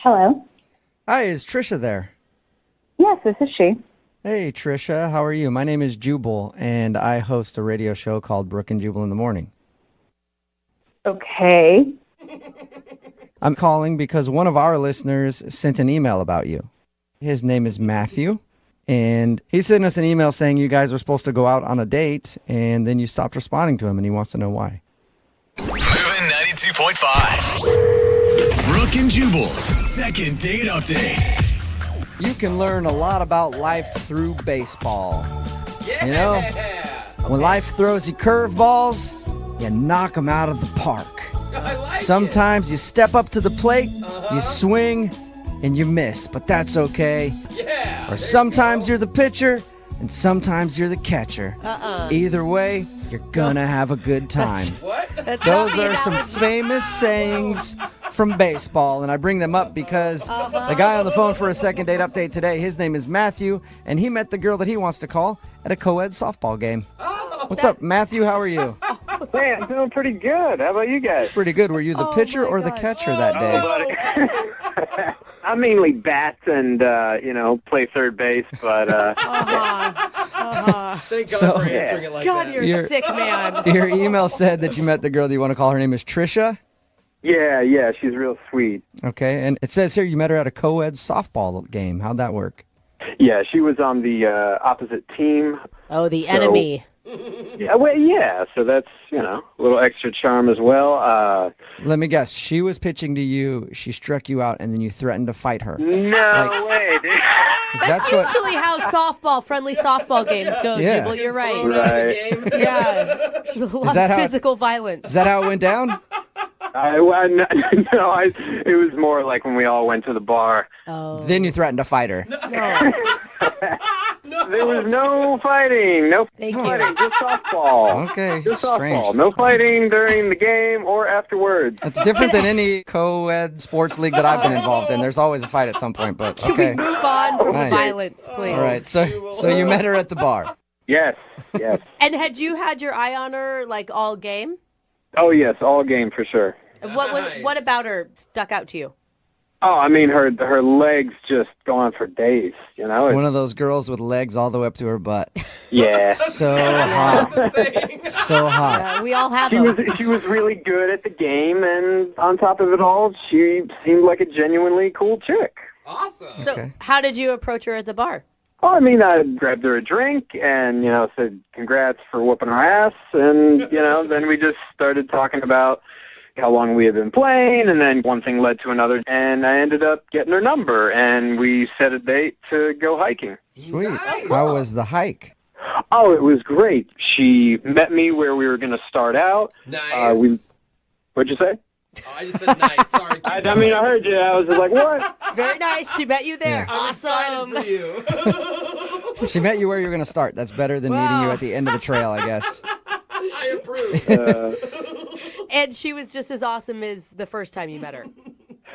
Hello. Hi, is Trisha there? Yes, this is she. Hey, Trisha, how are you? My name is Jubal, and I host a radio show called Brooke and Jubal in the Morning. Okay. I'm calling because one of our listeners sent an email about you. His name is Matthew, and he sent us an email saying you guys were supposed to go out on a date, and then you stopped responding to him, and he wants to know why. Moving 92.5. Brooke and Jubal's second date update. You can learn a lot about life through baseball. Yeah. You know, when life throws you curveballs, you knock them out of the park. I like Sometimes you step up to the plate, you swing, and you miss, but that's okay. Yeah. Or sometimes you're the pitcher, and sometimes you're the catcher. Either way, you're gonna have a good time. What? Those are some famous sayings from baseball, and I bring them up because the guy on the phone for a second date update today, his name is Matthew, and he met the girl that he wants to call at a co-ed softball game. What's up, Matthew? How are you? Hey, I'm doing pretty good. How about you guys? Pretty good. Were you the pitcher or the catcher that day? I mainly bat and, play third base, but... Thank God So- for answering it like God, that. you're a sick man. Your email said that you met the girl that you want to call. Her name is Trisha. Yeah, she's real sweet. Okay, and it says here you met her at a co-ed softball game. How'd that work? Yeah, she was on the opposite team. Oh, the enemy. Yeah, so that's, a little extra charm as well. Let me guess. She was pitching to you. She struck you out, and then you threatened to fight her. No way, dude. 'Cause That's what. usually how friendly softball games go, Yeah. Jubal. You're right. Right. Yeah. There's a lot that of how- physical violence. Is that how it went down? It was more like when we all went to the bar. Oh. Then you threatened to fight her. There was no fighting. No Thank you. fighting. Just softball. Okay, Just softball. strange. No fighting during the game or afterwards. That's different than any co-ed sports league that I've been involved in. There's always a fight at some point, but okay. Move on from Nice. the violence, please. All right, so you met her at the bar. Yes. And had you had your eye on her like all game? Oh, yes, all game for sure. What about her stuck out to you? Oh, I mean, her legs just go on for days, One of those girls with legs all the way up to her butt. Yeah. So hot. So hot. We all have She them. was really good at the game, and on top of it all, she seemed like a genuinely cool chick. Awesome. So Okay. how did you approach her at the bar? Oh, I mean, I grabbed her a drink and, said congrats for whooping her ass, and, then we just started talking about how long we had been playing, and then one thing led to another, and I ended up getting her number, and we set a date to go hiking. Sweet. Nice. How was the hike? Oh, it was great. She met me where we were going to start out. Nice. What'd you say? Oh, I just said nice. Sorry. I heard you. I was just like, what? Very nice. She met you there. I'm excited Awesome. for you. She met you where you were going to start. That's better than meeting you at the end of the trail, I guess. I approve. And she was just as awesome as the first time you met her.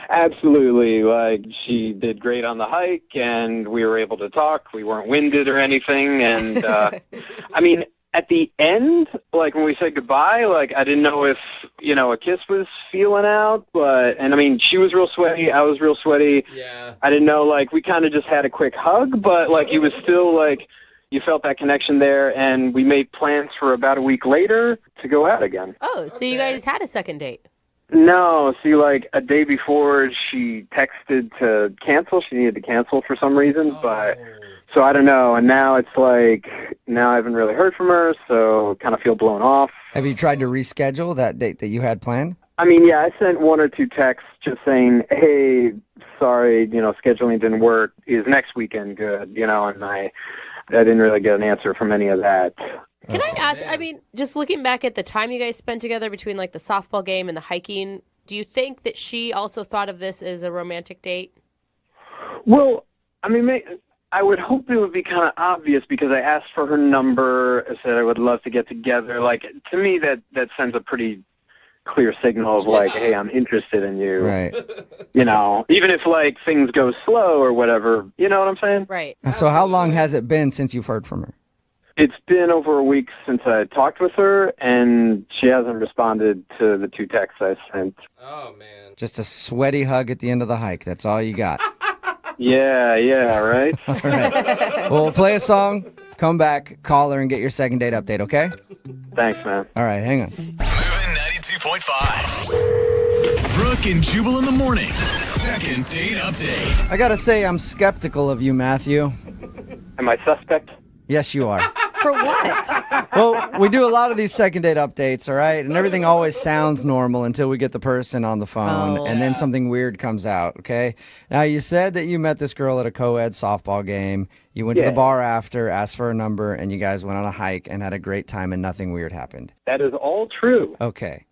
Absolutely. Like, she did great on the hike, and we were able to talk. We weren't winded or anything. And, I mean, at the end, like, when we said goodbye, like, I didn't know if, a kiss was feeling out. And, I mean, she was real sweaty. I was real sweaty. Yeah. I didn't know, like, we kind of just had a quick hug, but, like, it was still, like, you felt that connection there, and we made plans for about a week later to go out again. Oh, so you guys had a second date. No, see, like, a day before, she texted to cancel. She needed to cancel for some reason, but, so I don't know. And now it's like, now I haven't really heard from her, so kind of feel blown off. Have you tried to reschedule that date that you had planned? I mean, yeah, I sent one or two texts just saying, hey, sorry, scheduling didn't work. Is next weekend good? And I didn't really get an answer from any of that. Can I ask, I mean, just looking back at the time you guys spent together between like the softball game and the hiking, do you think that she also thought of this as a romantic date? Well, I mean, I would hope it would be kind of obvious because I asked for her number. I said I would love to get together. Like, to me, that sends a pretty clear signal of like, hey, I'm interested in you. Right. Even if like things go slow or whatever, you know what I'm saying? Right. So how long has it been since you've heard from her? It's been over a week since I talked with her, and she hasn't responded to the 2 texts I sent. Oh, man. Just a sweaty hug at the end of the hike. That's all you got. Yeah, right? All right. Well, we'll play a song, come back, call her, and get your second date update, okay? Thanks, man. All right, hang on. Moving 92.5. Brooke and Jubal in the mornings. Second date update. I gotta say, I'm skeptical of you, Matthew. Am I suspect? Yes, you are. For what? Well, we do a lot of these second date updates, all right? And everything always sounds normal until we get the person on the phone, Oh. and then something weird comes out, okay? Now, you said that you met this girl at a co-ed softball game. You went to the Yeah. bar after, asked for a number, and you guys went on a hike and had a great time, and nothing weird happened. That is all true. Okay.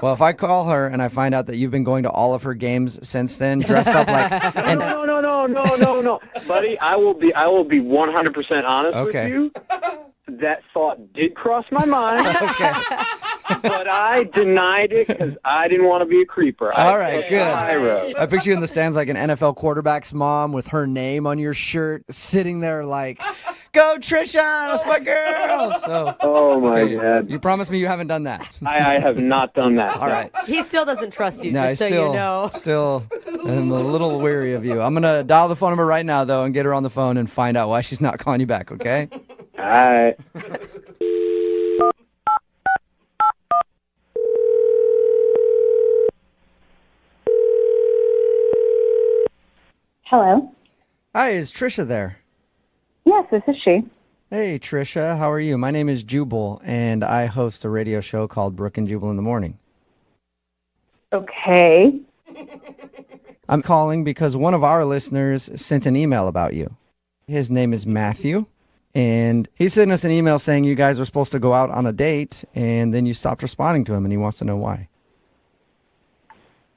Well, if I call her and I find out that you've been going to all of her games since then, dressed up like... and, No. Buddy, I will be 100% honest Okay. with you. That thought did cross my mind, okay. but I denied it because I didn't want to be a creeper. All right, took good. the high road. I picture you in the stands like an NFL quarterback's mom with her name on your shirt, sitting there like, "Go Trisha, that's my girl." So Oh, my God. you promise me you haven't done that. I have not done that. All right. He still doesn't trust you, No, I just so still, you know. still am a little weary of you. I'm gonna dial the phone number right now though and get her on the phone and find out why she's not calling you back. Okay? All right. Hello. Hi, is Trisha there? Yes, this is she. Hey, Trisha, how are you? My name is Jubal, and I host a radio show called Brooke and Jubal in the Morning. Okay. I'm calling because one of our listeners sent an email about you. His name is Matthew, and he sent us an email saying you guys were supposed to go out on a date, and then you stopped responding to him, and he wants to know why.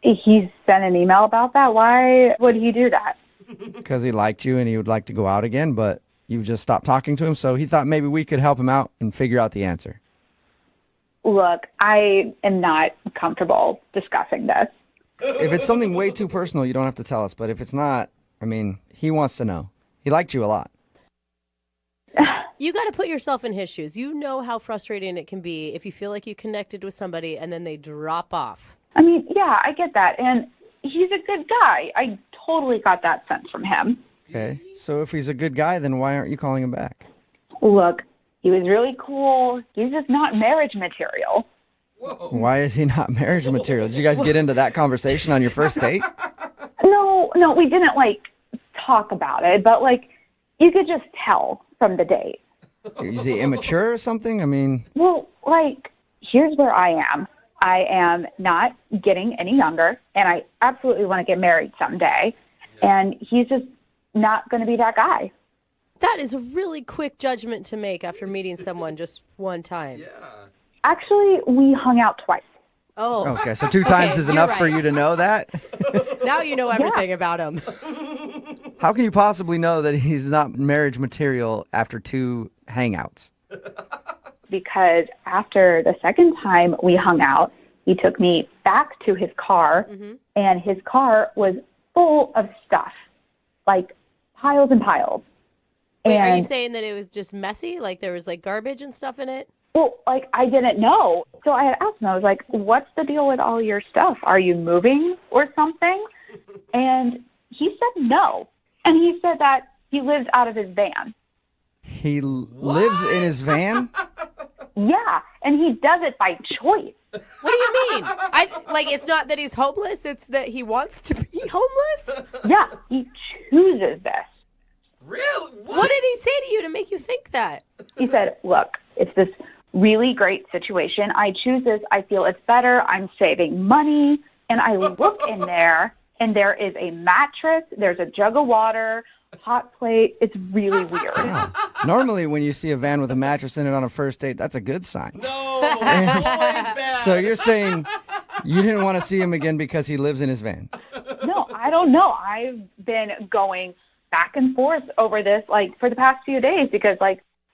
He sent an email about that. Why would he do that? Because he liked you and he would like to go out again, but you just stopped talking to him, so he thought maybe we could help him out and figure out the answer. Look, I am not comfortable discussing this. If it's something way too personal, you don't have to tell us, but if it's not, I mean, he wants to know. He liked you a lot. You got to put yourself in his shoes. You know how frustrating it can be if you feel like you connected with somebody and then they drop off. I mean, yeah, I get that. And he's a good guy. I totally got that sense from him. Okay, so if he's a good guy, then why aren't you calling him back? Look, he was really cool. He's just not marriage material. Why is he not marriage material? Did you guys get into that conversation on your first date? No, we didn't, talk about it. But, you could just tell from the date. Is he immature or something? I mean, Well, here's where I am. I am not getting any younger, and I absolutely want to get married someday. And he's just not going to be that guy. That is a really quick judgment to make after meeting someone just one time. Actually, we hung out twice. Oh, okay, so 2 times is you're enough for right. you to know that? Now you know everything about him. How can you possibly know that he's not marriage material after 2 hangouts? Because after the second time we hung out, he took me back to his car, and his car was full of stuff, piles and piles. Wait, are you And, saying that it was just messy? Like there was garbage and stuff in it? well, I didn't know. So I had asked him, I was like, what's the deal with all your stuff? Are you moving or something? And he said no. And he said that he lives out of his van. He lives in his van? Yeah, and he does it by choice. What do you mean? It's not that he's homeless, it's that he wants to be homeless? Yeah, he chooses this. Really? What did he say to you to make you think that? He said, look, it's this really great situation. I choose this. I feel it's better. I'm saving money. And I look in there, and there is a mattress. There's a jug of water, hot plate. It's really weird. Normally, when you see a van with a mattress in it on a first date, that's a good sign. No, always bad. So you're saying you didn't want to see him again because he lives in his van? No, I don't know. I've been going back and forth over this, for the past few days because,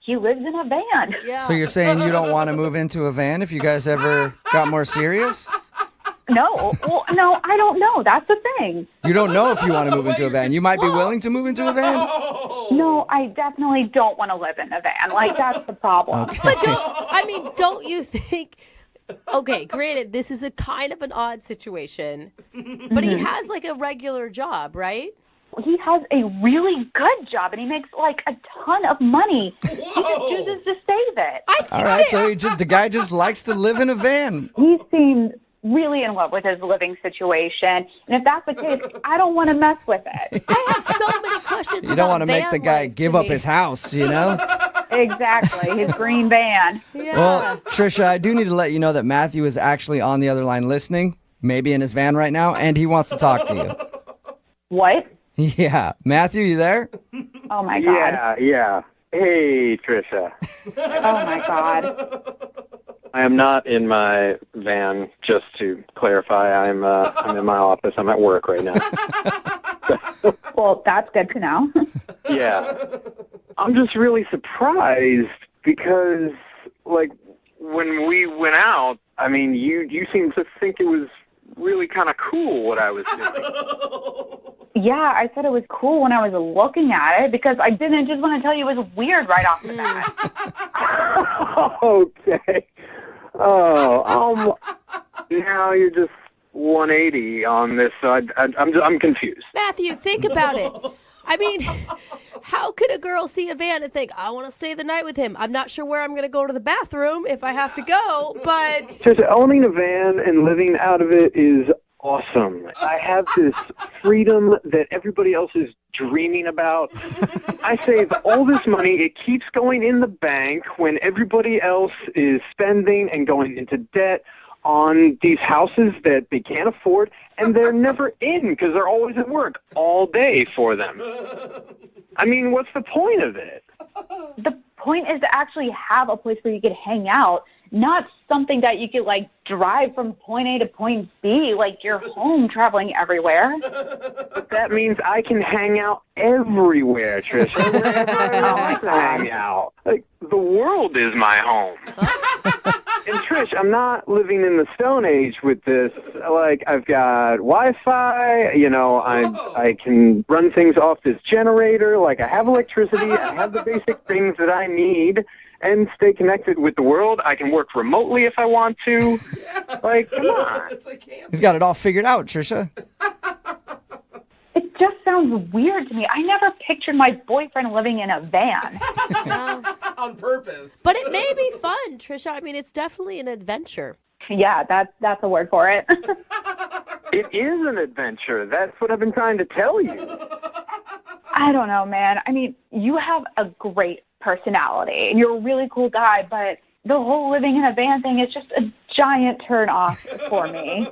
he lives in a van. Yeah. So you're saying you don't want to move into a van if you guys ever got more serious? No, well, no, I don't know. That's the thing. You don't know if you want to move into a van. You might be willing to move into a van? No, I definitely don't want to live in a van. Like, that's the problem. But don't you think? Okay, granted, this is a kind of an odd situation, but he has like a regular job, right? He has a really good job, and he makes like a ton of money. He just chooses to save it. All right, so the guy just likes to live in a van. He seemed really in love with his living situation, and if that's the case, I don't want to mess with it. I have so many questions. You don't want to make van the guy life give to up me. his house, you know? Exactly, his green van. Yeah. Well, Trisha, I do need to let you know that Matthew is actually on the other line listening, maybe in his van right now, and he wants to talk to you. What? Yeah. Matthew, you there? Oh, my God. Yeah. Hey, Trisha. Oh, my God. I am not in my van, just to clarify. I'm in my office. I'm at work right now. Well, that's good to know. Yeah. I'm just really surprised because, like, when we went out, I mean, you seemed to think it was really kind of cool what I was doing. Yeah, I said it was cool when I was looking at it because I didn't just want to tell you it was weird right off the bat. Okay. Oh, now you're just 180 on this. So I'm confused. Matthew, think about it. I mean, how could a girl see a van and think, I want to stay the night with him? I'm not sure where I'm going to go to the bathroom if I have to go, but... Just owning a van and living out of it is awesome. I have this freedom that everybody else is dreaming about. I save all this money. It keeps going in the bank when everybody else is spending and going into debt on these houses that they can't afford, and they're never in because they're always at work all day for them. I mean, what's the point of it? The point is to actually have a place where you could hang out, not something that you could, like, drive from point A to point B, like you're home traveling everywhere. But that means I can hang out everywhere, Trisha, wherever I want to hang out. Like, the world is my home. And Trish, I'm not living in the Stone Age with this. Like, I've got Wi-Fi, you know, I can run things off this generator. Like, I have electricity, I have the basic things that I need, and stay connected with the world. I can work remotely if I want to. Like, come on. It's like camping. He's got it all figured out, Trisha. It just sounds weird to me. I never pictured my boyfriend living in a van. On purpose. But it may be fun, Trisha. I mean, it's definitely an adventure. Yeah, that's a word for it. It is an adventure. That's what I've been trying to tell you. I don't know, man. I mean, you have a great personality, and you're a really cool guy, but the whole living in a van thing is just a giant turn off for me.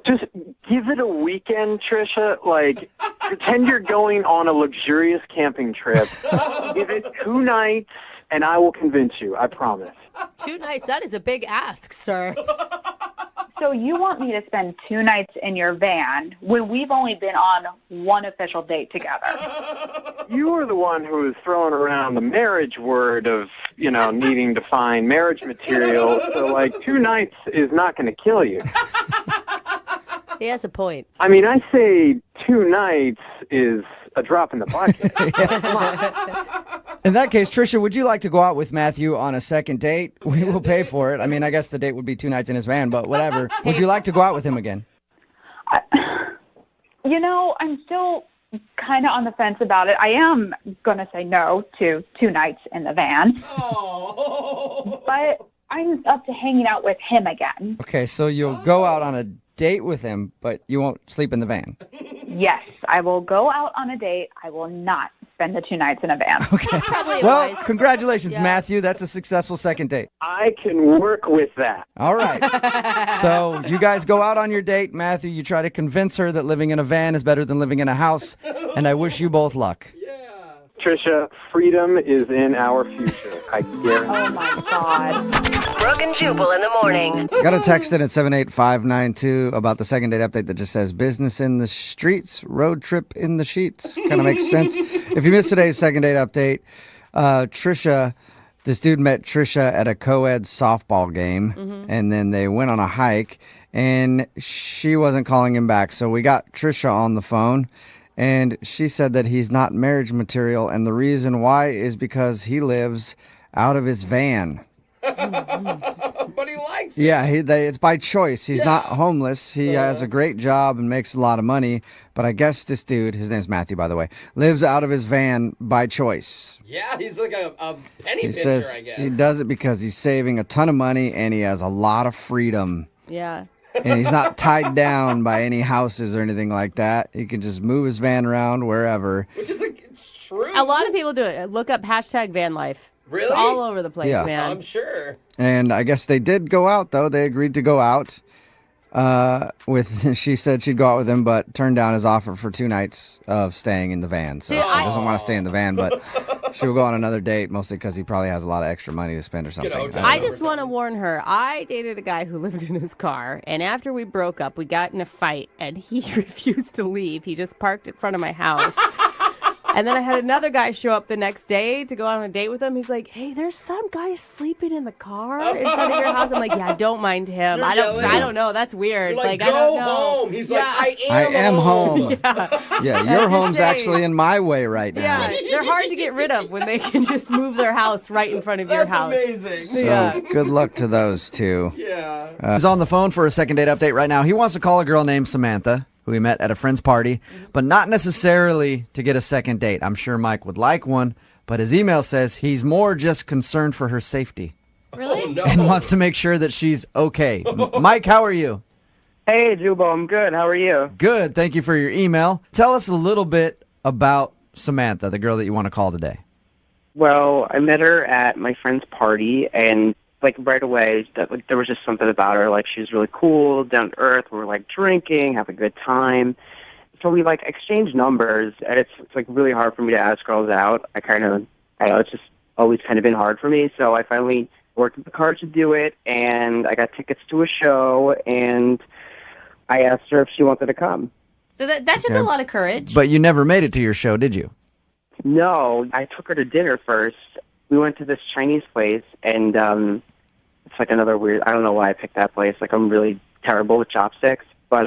Just give it a weekend, Trisha. Like, pretend you're going on a luxurious camping trip. Give it 2 nights, and I will convince you. I promise. 2 nights, that is a big ask, sir. So you want me to spend 2 nights in your van when we've only been on one official date together? You were the one who was throwing around the marriage word of, you know, needing to find marriage material. So, like, 2 nights is not going to kill you. He has a point. I mean, I say 2 nights is a drop in the bucket. In that case, Trisha, would you like to go out with Matthew on a second date? We will pay for it. I mean, I guess the date would be 2 nights in his van, but whatever. Would you like to go out with him again? You know, I'm still kind of on the fence about it. I am going to say no to 2 nights in the van. Oh. But I'm up to hanging out with him again. Okay, so you'll go out on a date with him, but you won't sleep in the van. Yes, I will go out on a date. I will not spend the 2 nights in a van. Okay. Probably a Well, wise- congratulations, Yeah. Matthew. That's a successful second date. I can work with that. All right. So you guys go out on your date. Matthew, you try to convince her that living in a van is better than living in a house, and I wish you both luck. Trisha, freedom is in our future. I guarantee. Oh, my God. Brooke and Jubal in the morning. Got a text in at 78592 about the second date update that just says business in the streets, road trip in the sheets. Kind of makes sense. If you missed today's second date update, Trisha This dude met Trisha at a co-ed softball game, and then they went on a hike, and she wasn't calling him back. So we got Trisha on the phone, and she said that he's not marriage material, and the reason why is because he lives out of his van. But he likes it. Yeah, it's by choice. He's not homeless. He has a great job and makes a lot of money. But I guess this dude, his name's Matthew, by the way, lives out of his van by choice. Yeah, he's like a penny He pincher, says I guess. he does it because he's saving a ton of money and he has a lot of freedom. Yeah. And he's not tied down by any houses or anything like that. He can just move his van around wherever. Which is it's true. A lot of people do it. Look up hashtag van life. Really? It's all over the place, Yeah. man. I'm sure. And I guess they did go out, though. They agreed to go out. She said she'd go out with him, but turned down his offer for 2 nights of staying in the van. So See, she doesn't want to stay in the van, but she'll go on another date, mostly because he probably has a lot of extra money to spend or something. hotel I I don't know. just want to warn her. I dated a guy who lived in his car, and after we broke up, we got in a fight, and he refused to leave. He just parked in front of my house. And then I had another guy show up the next day to go on a date with him. He's like, "Hey, there's some guy sleeping in the car in front of your house." I'm like, "Yeah, don't mind him. You're I yelling. don't know. That's weird. You're like, I don't go know." home. He's Yeah. like, I am home. Yeah. Yeah, I'm your just home's saying. actually in my way right now. Yeah, they're hard to get rid of when they can just move their house right in front of your That's house. amazing. So Yeah. good luck to those two. Yeah. He's on the phone for a second date update right now. He wants to call a girl named Samantha, who he met at a friend's party, but not necessarily to get a second date. I'm sure Mike would like one, but his email says he's more just concerned for her safety Really? Oh, no. and wants to make sure that she's okay. Mike, how are you? Hey, Jubal, I'm good. How are you? Good. Thank you for your email. Tell us a little bit about Samantha, the girl that you want to call today. Well, I met her at my friend's party, and like right away, there was just something about her. Like she was really cool, down to earth. We were like drinking, have a good time. So we like exchanged numbers, and it's like really hard for me to ask girls out. I know it's just always kind of been hard for me. So I finally worked with the card to do it, and I got tickets to a show, and I asked her if she wanted to come. So that took Okay. a lot of courage. But you never made it to your show, did you? No, I took her to dinner first. We went to this Chinese place, and it's like another weird. I don't know why I picked that place. Like I'm really terrible with chopsticks, but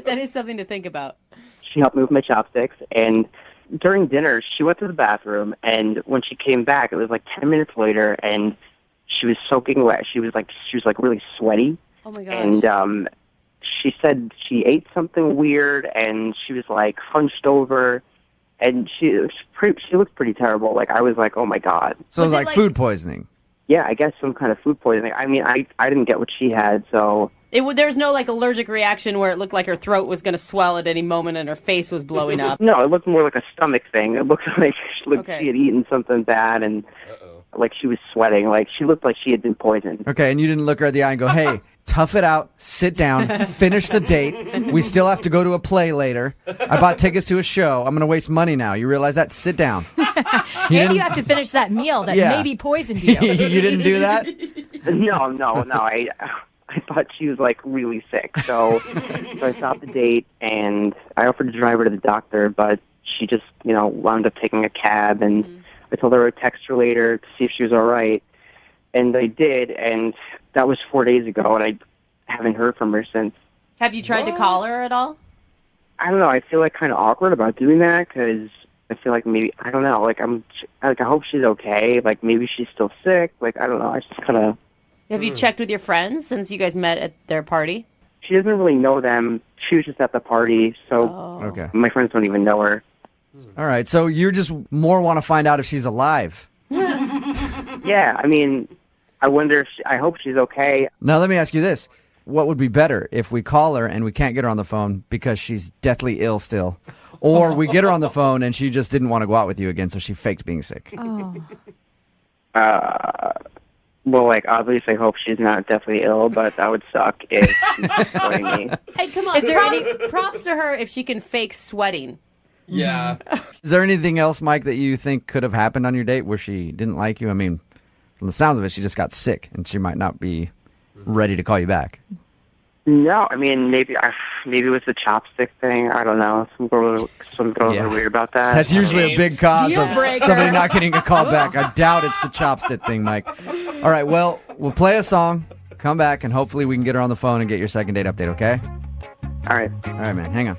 That is something to think about. she helped me with my chopsticks. And during dinner, she went to the bathroom, and when she came back, it was like 10 minutes later, and she was soaking wet. She was like really sweaty, Oh my gosh. and she said she ate something weird, and she was like hunched over. And she looked pretty terrible. Like I was like, oh my god. So it was Was it like like- food poisoning. Yeah, I guess some kind of food poisoning. I mean, I didn't get what she had, so There was no like allergic reaction where it looked like her throat was going to swell at any moment and her face was blowing up. no, it looked more like a stomach thing. It looked like Okay. she had eaten something bad, and like she was sweating. Like she looked like she had been poisoned. Okay, and you didn't look her in the eye and go, hey, tough it out, sit down, finish the date. We still have to go to a play later. I bought tickets to a show. I'm going to waste money now. You realize that? Sit down. And you have to finish that meal that Yeah. maybe poisoned you. You didn't do that? No. I thought she was like really sick, so I stopped the date and I offered to drive her to the doctor, but she just wound up taking a cab, and I told her I'd text her later to see if she was all right, and I did, and that was 4 days ago, and I haven't heard from her since. Have you tried to call her at all? I don't know. I feel like kind of awkward about doing that because I feel like maybe I don't know. Like I hope she's okay. Like maybe she's still sick. Like I don't know. I just kind of. Have you checked with your friends since you guys met at their party? She doesn't really know them. She was just at the party, so Okay. my friends don't even know her. All right, so you just more want to find out if she's alive. Yeah, I mean, I wonder if I hope she's okay. Now, let me ask you this. What would be better if we call her and we can't get her on the phone because she's deathly ill still? Or we get her on the phone and she just didn't want to go out with you again, so she faked being sick? Well, like obviously, I hope she's not deathly ill, but that would suck if she's sweating me. Hey, come on. Is there props to her if she can fake sweating. Yeah. Is there anything else, Mike, that you think could have happened on your date where she didn't like you? I mean, from the sounds of it, she just got sick and she might not be ready to call you back. No, I mean maybe it was the chopstick thing. I don't know. Some girls are weird about that. That's usually a big cause Deal of breaker. somebody not getting a call back. I doubt it's the chopstick thing, Mike. All right, well, we'll play a song, come back, and hopefully we can get her on the phone and get your second date update, okay? All right. All right, man. Hang on.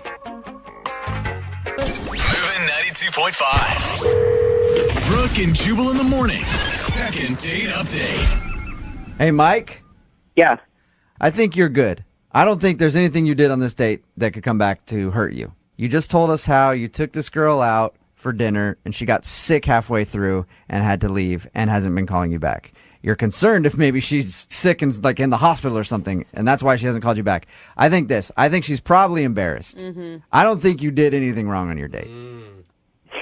Moving 92.5. Brooke and Jubal in the mornings. Second date update. Hey, Mike, Yeah. I think you're good. I don't think there's anything you did on this date that could come back to hurt you. You just told us how you took this girl out for dinner and she got sick halfway through and had to leave and hasn't been calling you back. You're concerned if maybe she's sick and like in the hospital or something, and that's why she hasn't called you back. I think she's probably embarrassed. I don't think you did anything wrong on your date.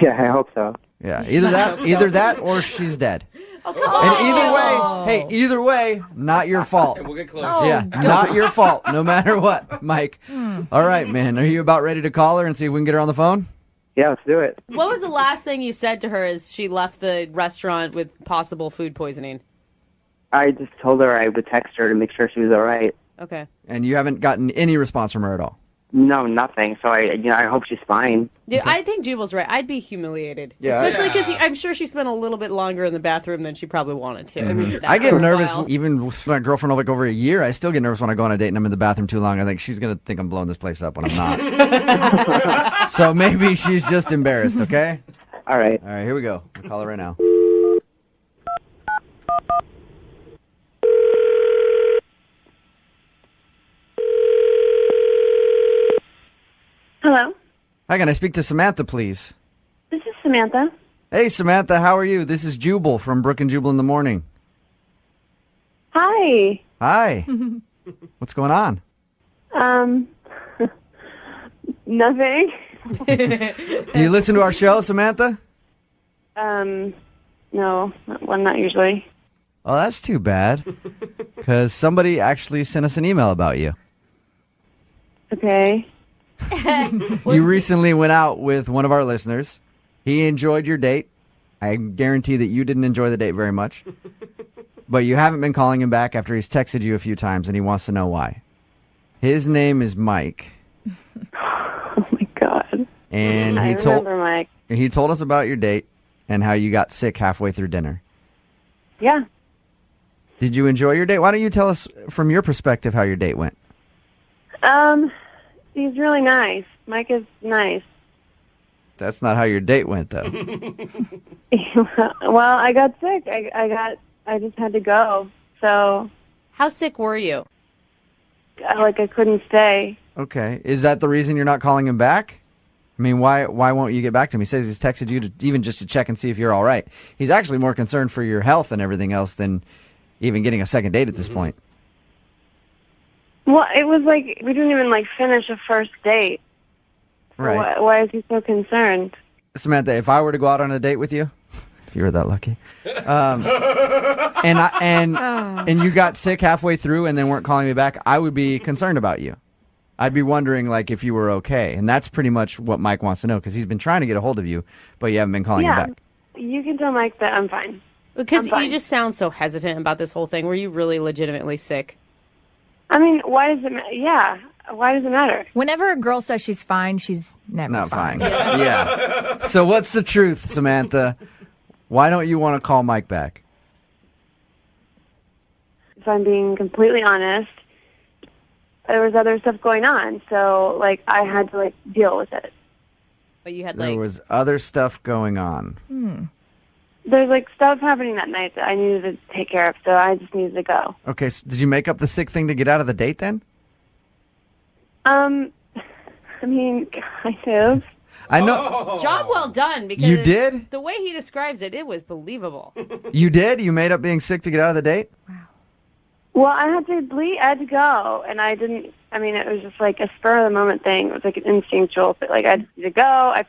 Yeah, I hope so. Yeah, either that or she's dead. And either way, not your fault. We'll get close. Not your fault, no matter what, Mike. All right, man. Are you about ready to call her and see if we can get her on the phone? Yeah, let's do it. What was the last thing you said to her as she left the restaurant with possible food poisoning? I just told her I would text her to make sure she was all right. Okay. And you haven't gotten any response from her at all? No, nothing. So I hope she's fine. Dude, I think Jubal's right. I'd be humiliated. Yeah. Especially because I'm sure she spent a little bit longer in the bathroom than she probably wanted to. I get For a nervous while. even with my girlfriend like over a year. I still get nervous when I go on a date and I'm in the bathroom too long. I think she's going to think I'm blowing this place up when I'm not. So maybe she's just embarrassed, okay? All right. All right, here we go. I'll call her right now. Hello, Hi, can I speak to Samantha, please? this is Samantha. Hey, Samantha, how are you? This is Jubal from Brooke and Jubal in the morning. Hi. Hi. What's going on? Nothing. Do you listen to our show, Samantha? No, well, not usually. Oh, that's too bad. Because somebody actually sent us an email about you. Okay. You recently went out with one of our listeners. He enjoyed your date. I guarantee that you didn't enjoy the date very much. But you haven't been calling him back after he's texted you a few times, and he wants to know why. His name is Mike. Oh my God. And I remember Mike. he told us about your date and how you got sick halfway through dinner. Yeah. Did you enjoy your date? Why don't you tell us from your perspective how your date went? He's really nice. Mike is nice. That's not how your date went, though. Well, I got sick. I just had to go. So, How sick were you? I couldn't stay. Okay. Is that the reason you're not calling him back? I mean, why won't you get back to him? He says he's texted you to even just to check and see if you're all right. He's actually more concerned for your health and everything else than even getting a second date at this point. Well, it was we didn't even finish a first date. Right. Why is he so concerned? Samantha, if I were to go out on a date with you, if you were that lucky, and you got sick halfway through and then weren't calling me back, I would be concerned about you. I'd be wondering if you were okay, and that's pretty much what Mike wants to know because he's been trying to get a hold of you, but you haven't been calling him back. You can tell Mike that I'm fine. Because I'm fine. you just sound so hesitant about this whole thing. Were you really legitimately sick? I mean, why does it matter? Yeah. Why does it matter? Whenever a girl says she's fine, she's never Not fine. Yeah. So what's the truth, Samantha? Why don't you want to call Mike back? If I'm being completely honest, there was other stuff going on, so I had to deal with it. But you had There was other stuff going on. There's stuff happening that night that I needed to take care of, so I just needed to go. Okay, so did you make up the sick thing to get out of the date then? I mean, kind of. I know. Job well done. Because You did? The way he describes it, it was believable. You did? You made up being sick to get out of the date? Well, I had to go, and I didn't. I mean, it was just a spur of the moment thing. It was an instinctual. But I just need to go. I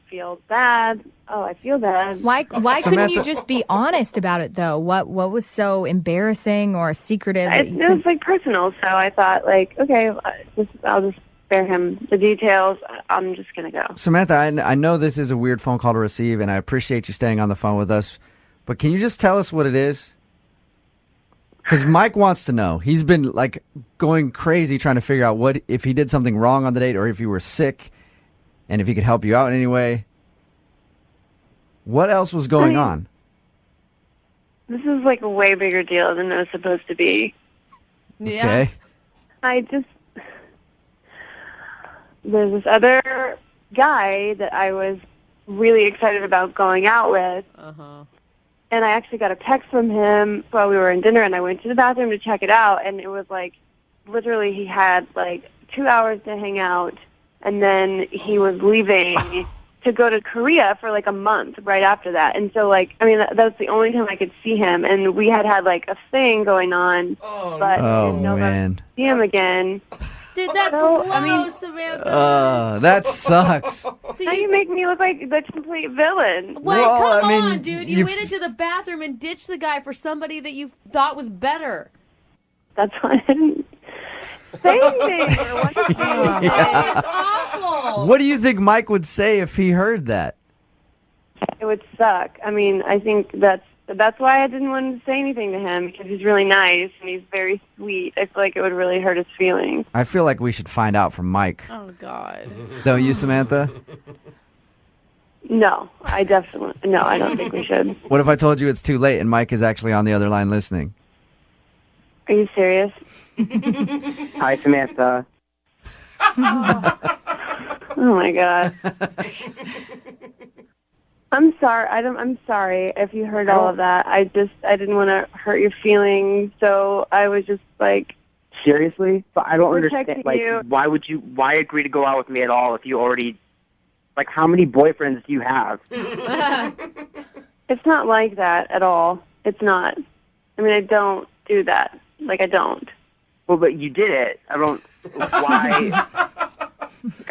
feel bad. Oh, I feel bad. Why couldn't Samantha- you just be honest about it, though? What was so embarrassing or secretive? It was personal, so I thought okay, I'll just spare him the details. I'm just gonna go. Samantha, I know this is a weird phone call to receive, and I appreciate you staying on the phone with us, but can you just tell us what it is? Because Mike wants to know. He's been like going crazy trying to figure out what if he did something wrong on the date or if you were sick and if he could help you out in any way. What else was going on? This is like a way bigger deal than it was supposed to be. Yeah. Okay. There's this other guy that I was really excited about going out with. Uh-huh. And I actually got a text from him while we were in dinner, and I went to the bathroom to check it out, and it was like, literally he had like 2 hours to hang out, and then he was leaving to go to Korea for like a month right after that. And so like, I mean, that's the only time I could see him, and we had like a thing going on, but I didn't know if I would see him again. Dude, that's So, low, I mean- Samantha. That sucks. So Now you make me look like the complete villain. Wait, Well, come I mean, on, dude. You you went into the bathroom and ditched the guy for somebody that you thought was better. That's why I didn't say anything. Or what to say. That's awful. What do you think Mike would say if he heard that? It would suck. I mean, I think that's why I didn't want to say anything to him, because he's really nice and he's very sweet. I feel like it would really hurt his feelings. I feel like we should find out from Mike. Oh, God. Don't you, Samantha? No, I don't think we should. What if I told you it's too late and Mike is actually on the other line listening? Are you serious? Hi, Samantha. Oh my God. I'm sorry. I'm sorry if you heard all of that. I didn't want to hurt your feelings, so I was just like, Seriously? But I don't understand. Protecting Like, you. why agree to go out with me at all if you already, like, how many boyfriends do you have? it's not like that at all. It's not. I mean, I don't do that. Like, I don't. Well, but you did it. I don't. Why?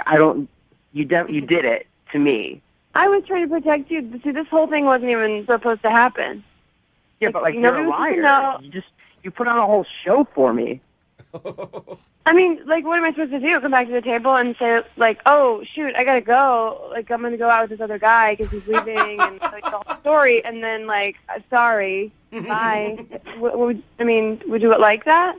I don't. You did it to me. I was trying to protect you. See, this whole thing wasn't even supposed to happen. Yeah, but like you're nobody a was supposed to liar. know. You put on a whole show for me. I mean, like, what am I supposed to do? Come back to the table and say, like, oh, shoot, I gotta go. Like, I'm gonna go out with this other guy because he's leaving, and like the whole story. And then, like, sorry, bye. Would you it like that?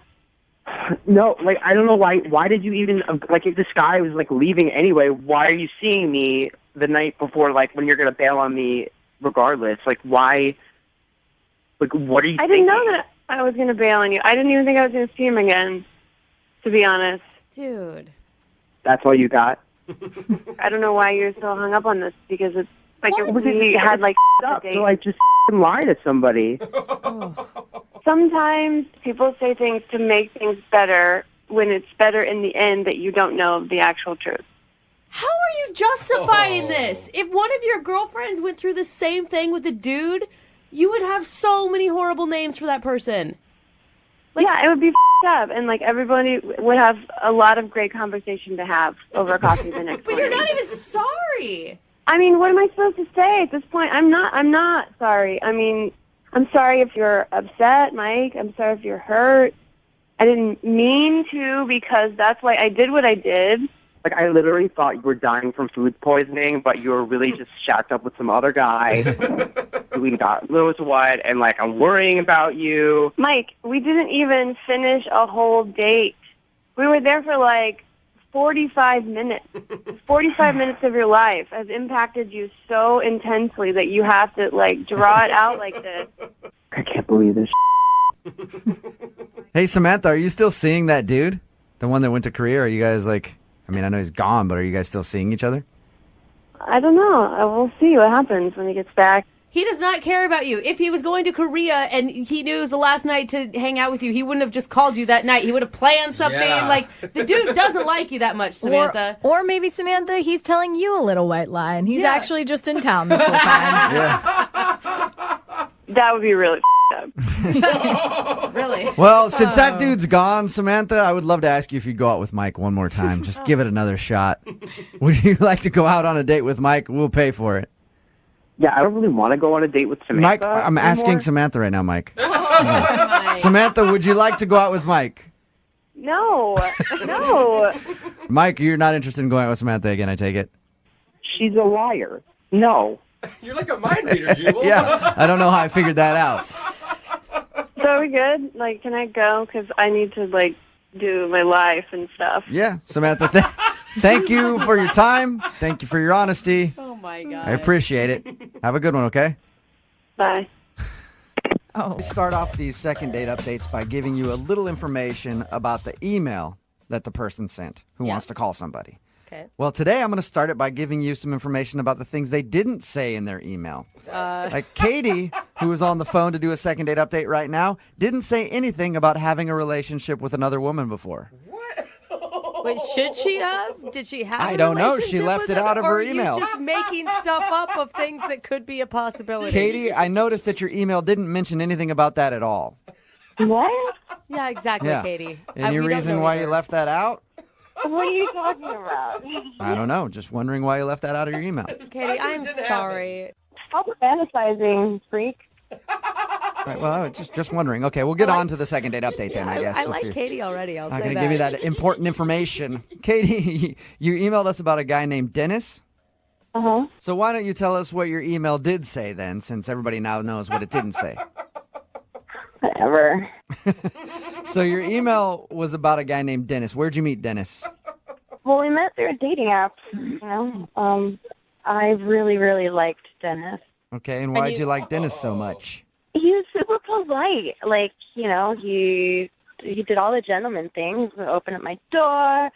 No, like I don't know why. Why did you even like if this guy was like leaving anyway? Why are you seeing me the night before? Like when you're gonna bail on me, regardless. Like why? Like what are you? I didn't know that I was gonna bail on you. I didn't even think I was gonna see him again. To be honest, Dude. That's all you got. I don't know why you're so hung up on this, because it's like What? we had like a Up, date. so like just lie to somebody. Sometimes people say things to make things better when it's better in the end that you don't know the actual truth. How are you justifying this? If one of your girlfriends went through the same thing with a dude, you would have so many horrible names for that person. Yeah, it would be up, and like everybody would have a lot of great conversation to have over coffee the next But morning. you're not even sorry. I mean, what am I supposed to say at this point? I'm not sorry. I mean, I'm sorry if you're upset, Mike. I'm sorry if you're hurt. I didn't mean to, because that's why I did what I did. Like I literally thought you were dying from food poisoning, but you were really just shacked up with some other guy. We got knows what, and like I'm worrying about you. Mike, we didn't even finish a whole date. We were there for like 45 minutes. 45 minutes of your life has impacted you so intensely that you have to like draw it out like this. I can't believe this. Hey, Samantha, are you still seeing that dude? The one that went to Korea? Are you guys like, I mean, I know he's gone, but are you guys still seeing each other? I don't know. We'll see what happens when he gets back. He does not care about you. If he was going to Korea and he knew it was the last night to hang out with you, he wouldn't have just called you that night. He would have planned something. Yeah. Like, the dude doesn't like you that much, Samantha. Or maybe, Samantha, he's telling you a little white lie, and he's Yeah. actually just in town this whole time. That would be really up. Really? Well, since that dude's gone, Samantha, I would love to ask you if you'd go out with Mike one more time. Just give it another shot. Would you like to go out on a date with Mike? We'll pay for it. Yeah, I don't really want to go on a date with Samantha. Mike, I'm asking anymore. Samantha right now, Mike. Mike. Samantha, would you like to go out with Mike? No. No. Mike, you're not interested in going out with Samantha again, I take it? She's a liar. No. You're like a mind reader, Jubal. Yeah, I don't know how I figured that out. So are we good? Like, can I go? Because I need to, like, do my life and stuff. Yeah, Samantha, thank you for your time. Thank you for your honesty. Oh, my God. I appreciate it. Have a good one, okay? Bye. We start off these second date updates by giving you a little information about the email that the person sent who wants to call somebody. Okay. Well, today I'm going to start it by giving you some information about the things they didn't say in their email. Like Katie, who is on the phone to do a second date update right now, didn't say anything about having a relationship with another woman before. Wait, should she have? Did she have? I a don't know. She relationship left with it out of her or email. Are you just making stuff up of things that could be a possibility? Katie, I noticed that your email didn't mention anything about that at all. What? Yeah, exactly, Yeah. Katie. Any we don't reason know why either. you left that out? What are you talking about? I don't know. Just wondering why you left that out of your email. Katie, I'm sorry. Stop fantasizing, freak. Right, well, I was just wondering. Okay, we'll get on to the second date update then, I guess. I if like you're Katie already. I'll not say going to that. give you that important information. Katie, you emailed us about a guy named Dennis. Uh-huh. So why don't you tell us what your email did say then, since everybody now knows what it didn't say. Whatever. So your email was about a guy named Dennis. Where'd you meet Dennis? Well, we met through a dating app, you know. I really, really liked Dennis. Okay, and why'd you like Dennis so much? He was super polite. Like, you know, he did all the gentleman things. Open up my door,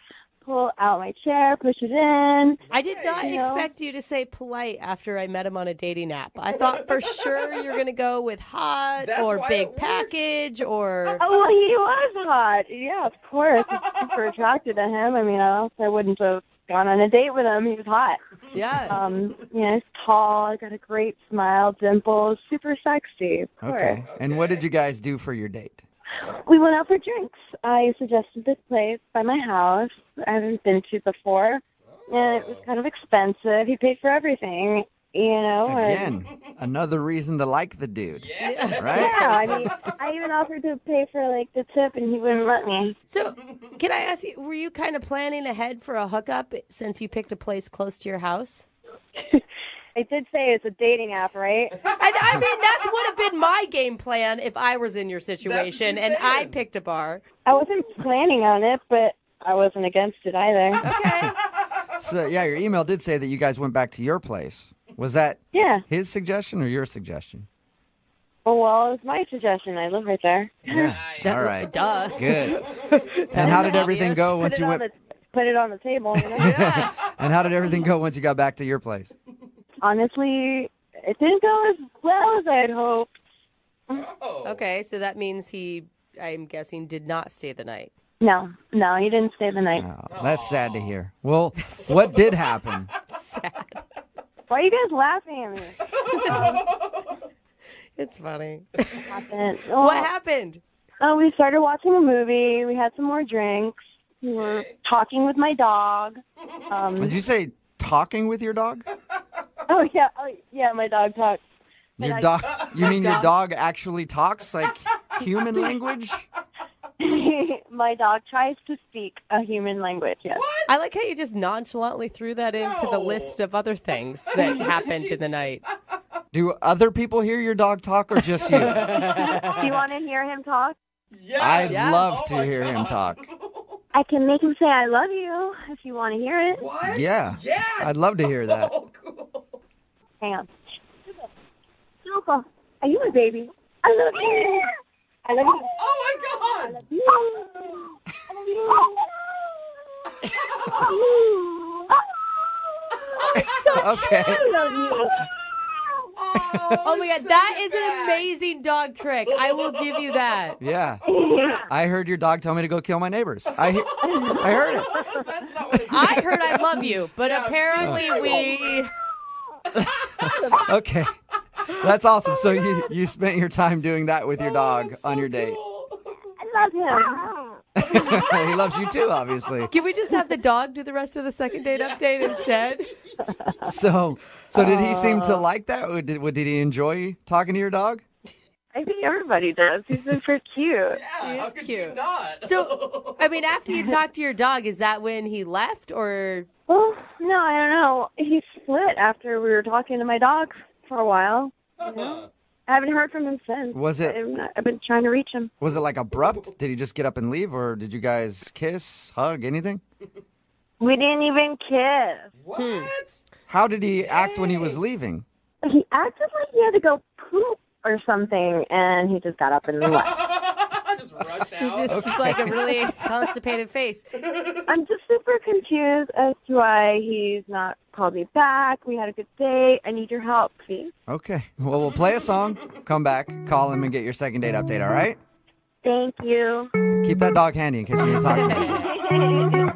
pull out my chair, push it in. I did not expect you to say polite after I met him on a dating app. I thought for sure you're going to go with hot or big package or... Oh, well, he was hot. Yeah, of course. I was super attracted to him. I mean, I wouldn't have gone on a date with him. He was hot. Yeah. You know, he's tall, got a great smile, dimples, super sexy. Of course. Okay, and what did you guys do for your date? We went out for drinks. I suggested this place by my house I haven't been to before, and it was kind of expensive. He paid for everything, you know. Again, another reason to like the dude. Yeah. Right? Yeah, I mean, I even offered to pay for, like, the tip, and he wouldn't let me. So, can I ask you, were you kind of planning ahead for a hookup since you picked a place close to your house? I did say it's a dating app, right? I mean, that's would have been my game plan if I was in your situation and I picked a bar. I wasn't planning on it, but I wasn't against it either. Okay. So, yeah, your email did say that you guys went back to your place. Was that his suggestion or your suggestion? Oh, well, it was my suggestion. I live right there. Yeah. All right. Duh. Good. And how did everything go once you went? Put it on the table. You know? Yeah. And how did everything go once you got back to your place? Honestly, it didn't go as well as I had hoped. Okay, so that means he, I'm guessing, did not stay the night. No, he didn't stay the night. Oh, that's sad to hear. Well, what did happen? Sad. Why are you guys laughing at me? It's funny. What happened? We started watching a movie. We had some more drinks. We were talking with my dog. Did you say talking with your dog? Oh yeah, my dog talks. Your dog? You mean your dog actually talks like human language? My dog tries to speak a human language, yes. I like how you just nonchalantly threw that into the list of other things that happened in the night. Do other people hear your dog talk or just you? Do you want to hear him talk? I'd love to hear him talk. I can make him say I love you if you want to hear it. What? Yeah. I'd love to hear that. Oh, cool. Hang on. Jubal, are you my baby? I love you. I love you. Oh, my God. I love you. I love you. Okay. I love you. Oh my God, that is an amazing dog trick. I will give you that. Yeah. I heard your dog tell me to go kill my neighbors. I heard it. That's not what it I heard I love you, but apparently we... Okay. That's awesome. So you spent your time doing that with your dog on your date. I love him. He loves you too, obviously. Can we just have the dog do the rest of the second date update instead? So did he seem to like that? Did he enjoy talking to your dog? I think everybody does. He's super cute. Yeah, He how is could cute. you not? So, I mean, after you talked to your dog, is that when he left or... Well, no, I don't know. He split after we were talking to my dog for a while. I haven't heard from him since. I've been trying to reach him. Was it like abrupt? Did he just get up and leave, or did you guys kiss, hug, anything? We didn't even kiss. What? How did he act when he was leaving? He acted like he had to go poop or something, and he just got up and left. Just rushed He's out. just like a really constipated face. I'm just super confused as to why he's not called me back. We had a good date. I need your help, please. Okay. Well, we'll play a song, come back, call him, and get your second date update, all right? Thank you. Keep that dog handy in case we need to talk to him.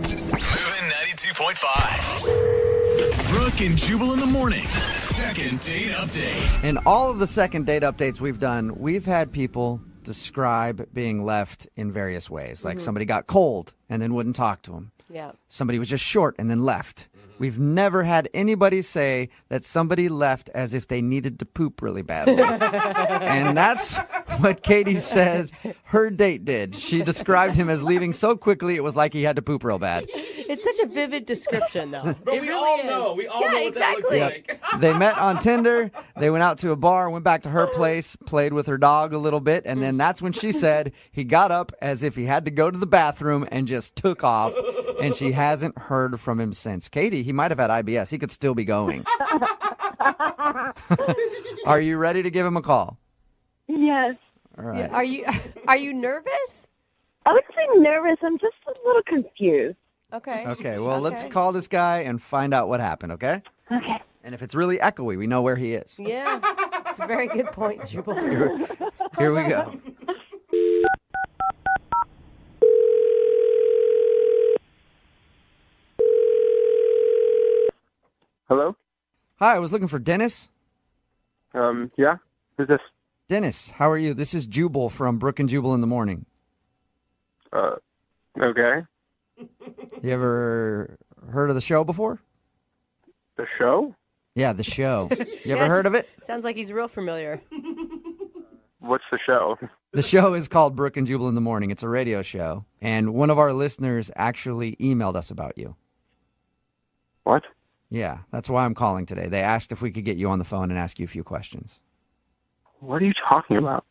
Moving 92.5. Brooke and Jubal in the mornings. Second date update. In all of the second date updates we've done, we've had people describe being left in various ways. Like somebody got cold and then wouldn't talk to him. Yeah. Somebody was just short and then left. We've never had anybody say that somebody left as if they needed to poop really badly. And that's what Katie says her date did. She described him as leaving so quickly it was like he had to poop real bad. It's such a vivid description, though. But we all know. We all know what exactly. that looks like. They met on Tinder. They went out to a bar, went back to her place, played with her dog a little bit, and then that's when she said he got up as if he had to go to the bathroom and just took off, and she hasn't heard from him since. Katie, he might have had IBS. He could still be going. Are you ready to give him a call? Yes. All right. Are you nervous? I would say nervous. I'm just a little confused. Okay. Okay, well, let's call this guy and find out what happened, okay? Okay. And if it's really echoey, we know where he is. Yeah. It's a very good point, Jubal. Here we go. Hello? Hi, I was looking for Dennis. Yeah? Who's this? Dennis, how are you? This is Jubal from Brooke and Jubal in the morning. Okay. You ever heard of the show before? The show? Yeah, the show. You ever heard of it? Sounds like he's real familiar. What's the show? The show is called Brooke and Jubal in the Morning. It's a radio show. And one of our listeners actually emailed us about you. What? Yeah, that's why I'm calling today. They asked if we could get you on the phone and ask you a few questions. What are you talking about?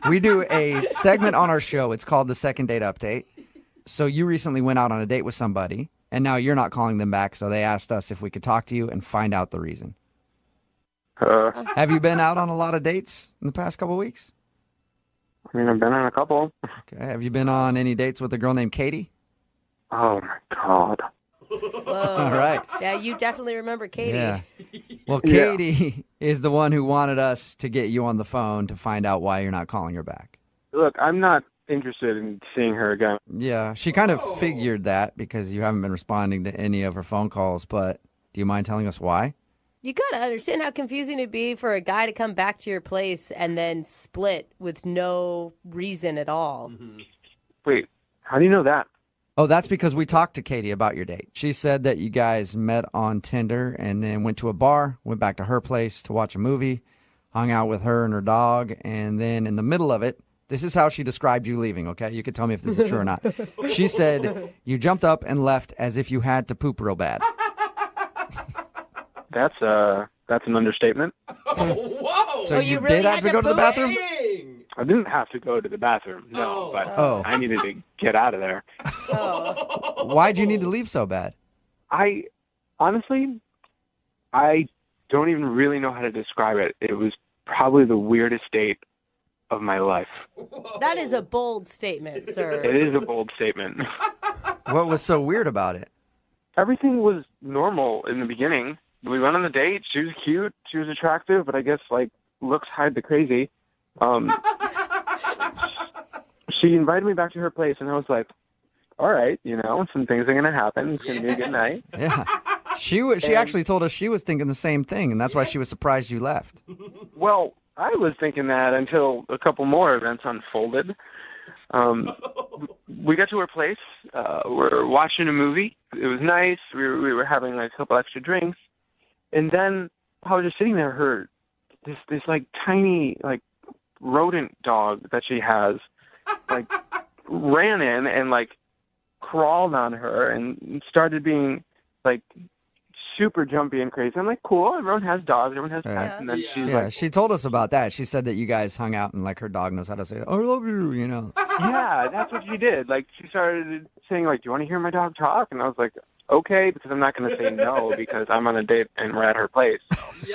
We do a segment on our show. It's called the Second Date Update. So you recently went out on a date with somebody, and now you're not calling them back, so they asked us if we could talk to you and find out the reason. Have you been out on a lot of dates in the past couple of weeks? I mean, I've been on a couple. Okay. Have you been on any dates with a girl named Katie? Oh, my God. Whoa. All right. Yeah, you definitely remember Katie. Yeah. Well, Yeah. Katie is the one who wanted us to get you on the phone to find out why you're not calling her back. Look, I'm not interested in seeing her again. Yeah, she kind of figured that because you haven't been responding to any of her phone calls, but do you mind telling us why? You got to understand how confusing it'd be for a guy to come back to your place and then split with no reason at all. Wait, how do you know that? Oh, that's because we talked to Katie about your date. She said that you guys met on Tinder and then went to a bar, went back to her place to watch a movie, hung out with her and her dog, and then in the middle of it, this is how she described you leaving, okay? You could tell me if this is true or not. She said you jumped up and left as if you had to poop real bad. That's an understatement. Whoa! So you really did have had to go to the poop? bathroom? Dang. I didn't have to go to the bathroom, no, but Oh. I needed to get out of there. Why'd you need to leave so bad? I honestly don't even really know how to describe it. It was probably the weirdest date of my life. That is a bold statement, sir. It is a bold statement. What was so weird about it? Everything was normal in the beginning. We went on the date. She was cute. She was attractive, but I guess like looks hide the crazy. She invited me back to her place, and I was like, all right, some things are going to happen. It's going to be a good night. Yeah. She actually told us she was thinking the same thing, and that's why she was surprised you left. Well, I was thinking that until a couple more events unfolded. We got to her place. We're watching a movie. It was nice. We were having like a couple extra drinks. And then I was just sitting there, this like tiny like rodent dog that she has like ran in and like crawled on her and started being like super jumpy and crazy. I'm like, cool. Everyone has dogs. Everyone has pets. And then she's Yeah, like, she told us about that. She said that you guys hung out and like her dog knows how to say, I love you, yeah, that's what she did. Like, she started saying, like, do you want to hear my dog talk? And I was like, okay, because I'm not going to say no because I'm on a date and we're at her place.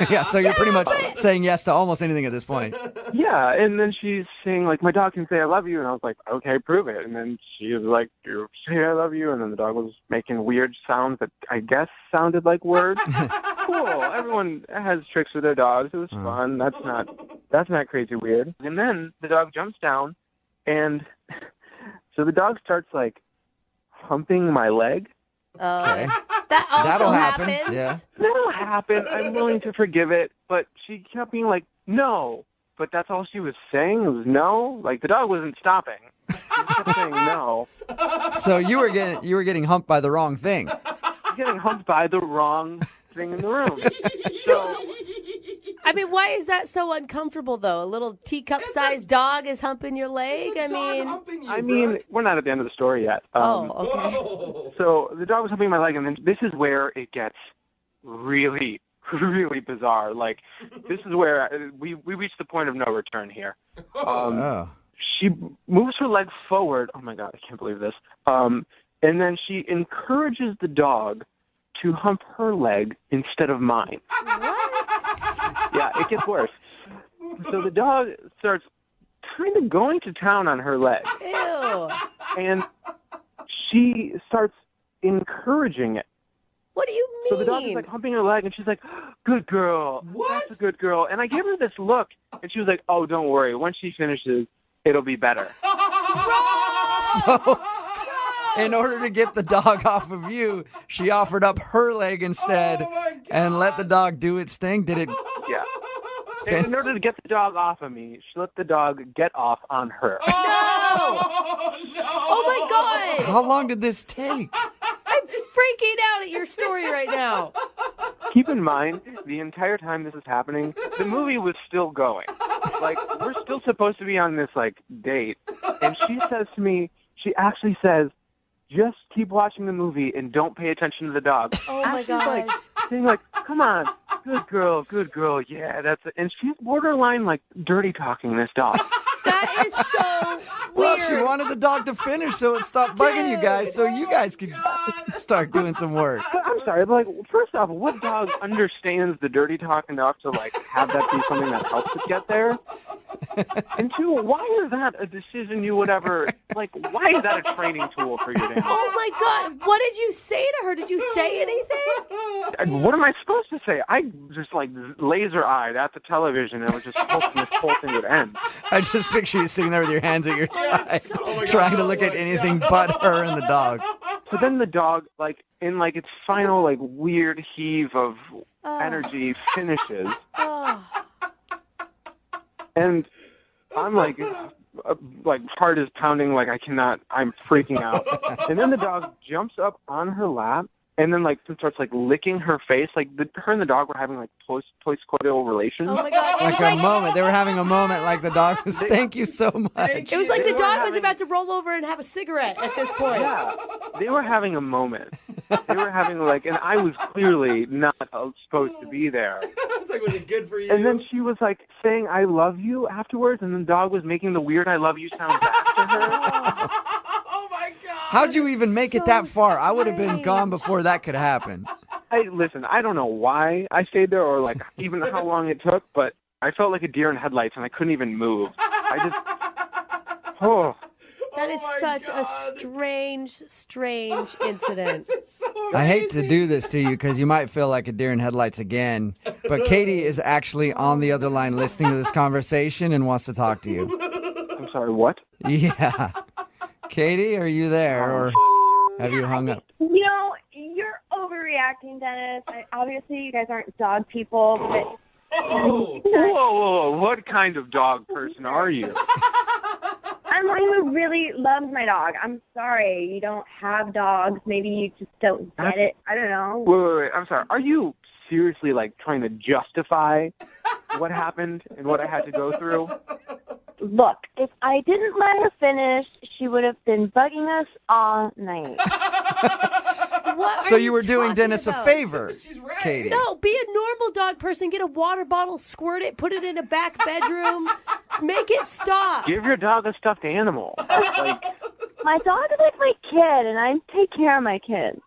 Yeah, so you're pretty much saying yes to almost anything at this point. Yeah, and then she's saying, like, my dog can say I love you. And I was like, okay, prove it. And then she was like, you say I love you. And then the dog was making weird sounds that I guess sounded like words. Cool. Everyone has tricks with their dogs. It was fun. That's not crazy weird. And then the dog jumps down, and so the dog starts, like, humping my leg. Okay. That also That'll happens. happen. Yeah. That'll happen. I'm willing to forgive it. But she kept being like, no. But that's all she was saying was no. Like, the dog wasn't stopping. She kept saying no. So you were getting humped by the wrong thing. Getting humped by the wrong thing in the room. So, I mean, why is that so uncomfortable, though? A little teacup-sized dog is humping your leg? I mean, we're not at the end of the story yet. Okay. So the dog was humping my leg, and then this is where it gets really, really bizarre. Like, this is where we reach the point of no return here. She moves her leg forward. Oh, my God, I can't believe this. And then she encourages the dog to hump her leg instead of mine. What? Yeah, it gets worse. So the dog starts kind of going to town on her leg. Ew. And she starts encouraging it. What do you mean? So the dog is like humping her leg, and she's like, good girl. What? That's a good girl. And I gave her this look, and she was like, oh, don't worry. Once she finishes, it'll be better. So, in order to get the dog off of you, she offered up her leg instead and let the dog do its thing. Did it? Yeah. And in order to get the dog off of me, she let the dog get off on her. Oh, my God. How long did this take? I'm freaking out at your story right now. Keep in mind, the entire time this is happening, the movie was still going. Like, we're still supposed to be on this, like, date. And she says to me, she actually says, just keep watching the movie and don't pay attention to the dog. Oh, my She's like, gosh. saying like, come on, good girl, yeah, that's it. And she's borderline, like, dirty talking this dog. That is so Well, weird. she wanted the dog to finish so it stopped bugging you guys so you guys could start doing some work. I'm sorry, but, like, first off, what dog understands the dirty talk enough to, like, have that be something that helps it get there? And two, why is that a decision you would ever, like, why is that a training tool for your animal? Oh, my God. What did you say to her? Did you say anything? What am I supposed to say? I just, like, laser-eyed at the television and was just hoping this whole thing would end. I just picture you sitting there with your hands at your side, trying to look at anything but her and the dog. So then the dog, like, in, like, its final, like, weird heave of energy finishes. And I'm like, heart is pounding, like, I'm freaking out. And then the dog jumps up on her lap and then, like, starts, like, licking her face. Like, her and the dog were having, like, post-coital relations. Oh, my God. Like a moment. They were having a moment like the dog was, thank you so much. It was like the dog was about to roll over and have a cigarette at this point. Yeah, they were having a moment. They were having, like, and I was clearly not supposed to be there. It's like, was it good for you? And then she was, like, saying, I love you afterwards, and then the dog was making the weird I love you sound back to her. Oh, my God. How'd you even make it that far? I would have been gone before that could happen. Listen, I don't know why I stayed there or, like, even how long it took, but I felt like a deer in headlights, and I couldn't even move. That is such a strange incident. I hate to do this to you because you might feel like a deer in headlights again, but Katie is actually on the other line listening to this conversation and wants to talk to you. I'm sorry, what? Yeah. Katie, are you there or have you hung up? You know, you're overreacting, Dennis. Obviously, you guys aren't dog people, but... Whoa, what kind of dog person are you? I'm one who really loves my dog. I'm sorry, you don't have dogs. Maybe you just don't get it. I don't know. Wait, I'm sorry. Are you seriously, like, trying to justify what happened and what I had to go through? Look, if I didn't let her finish, she would have been bugging us all night. What So are you were doing talking Dennis about? a favor, She's right. Katie. No, be a normal dog person. Get a water bottle, squirt it, put it in a back bedroom. Make it stop. Give your dog a stuffed animal. Like, My dog is like my kid, and I take care of my kids.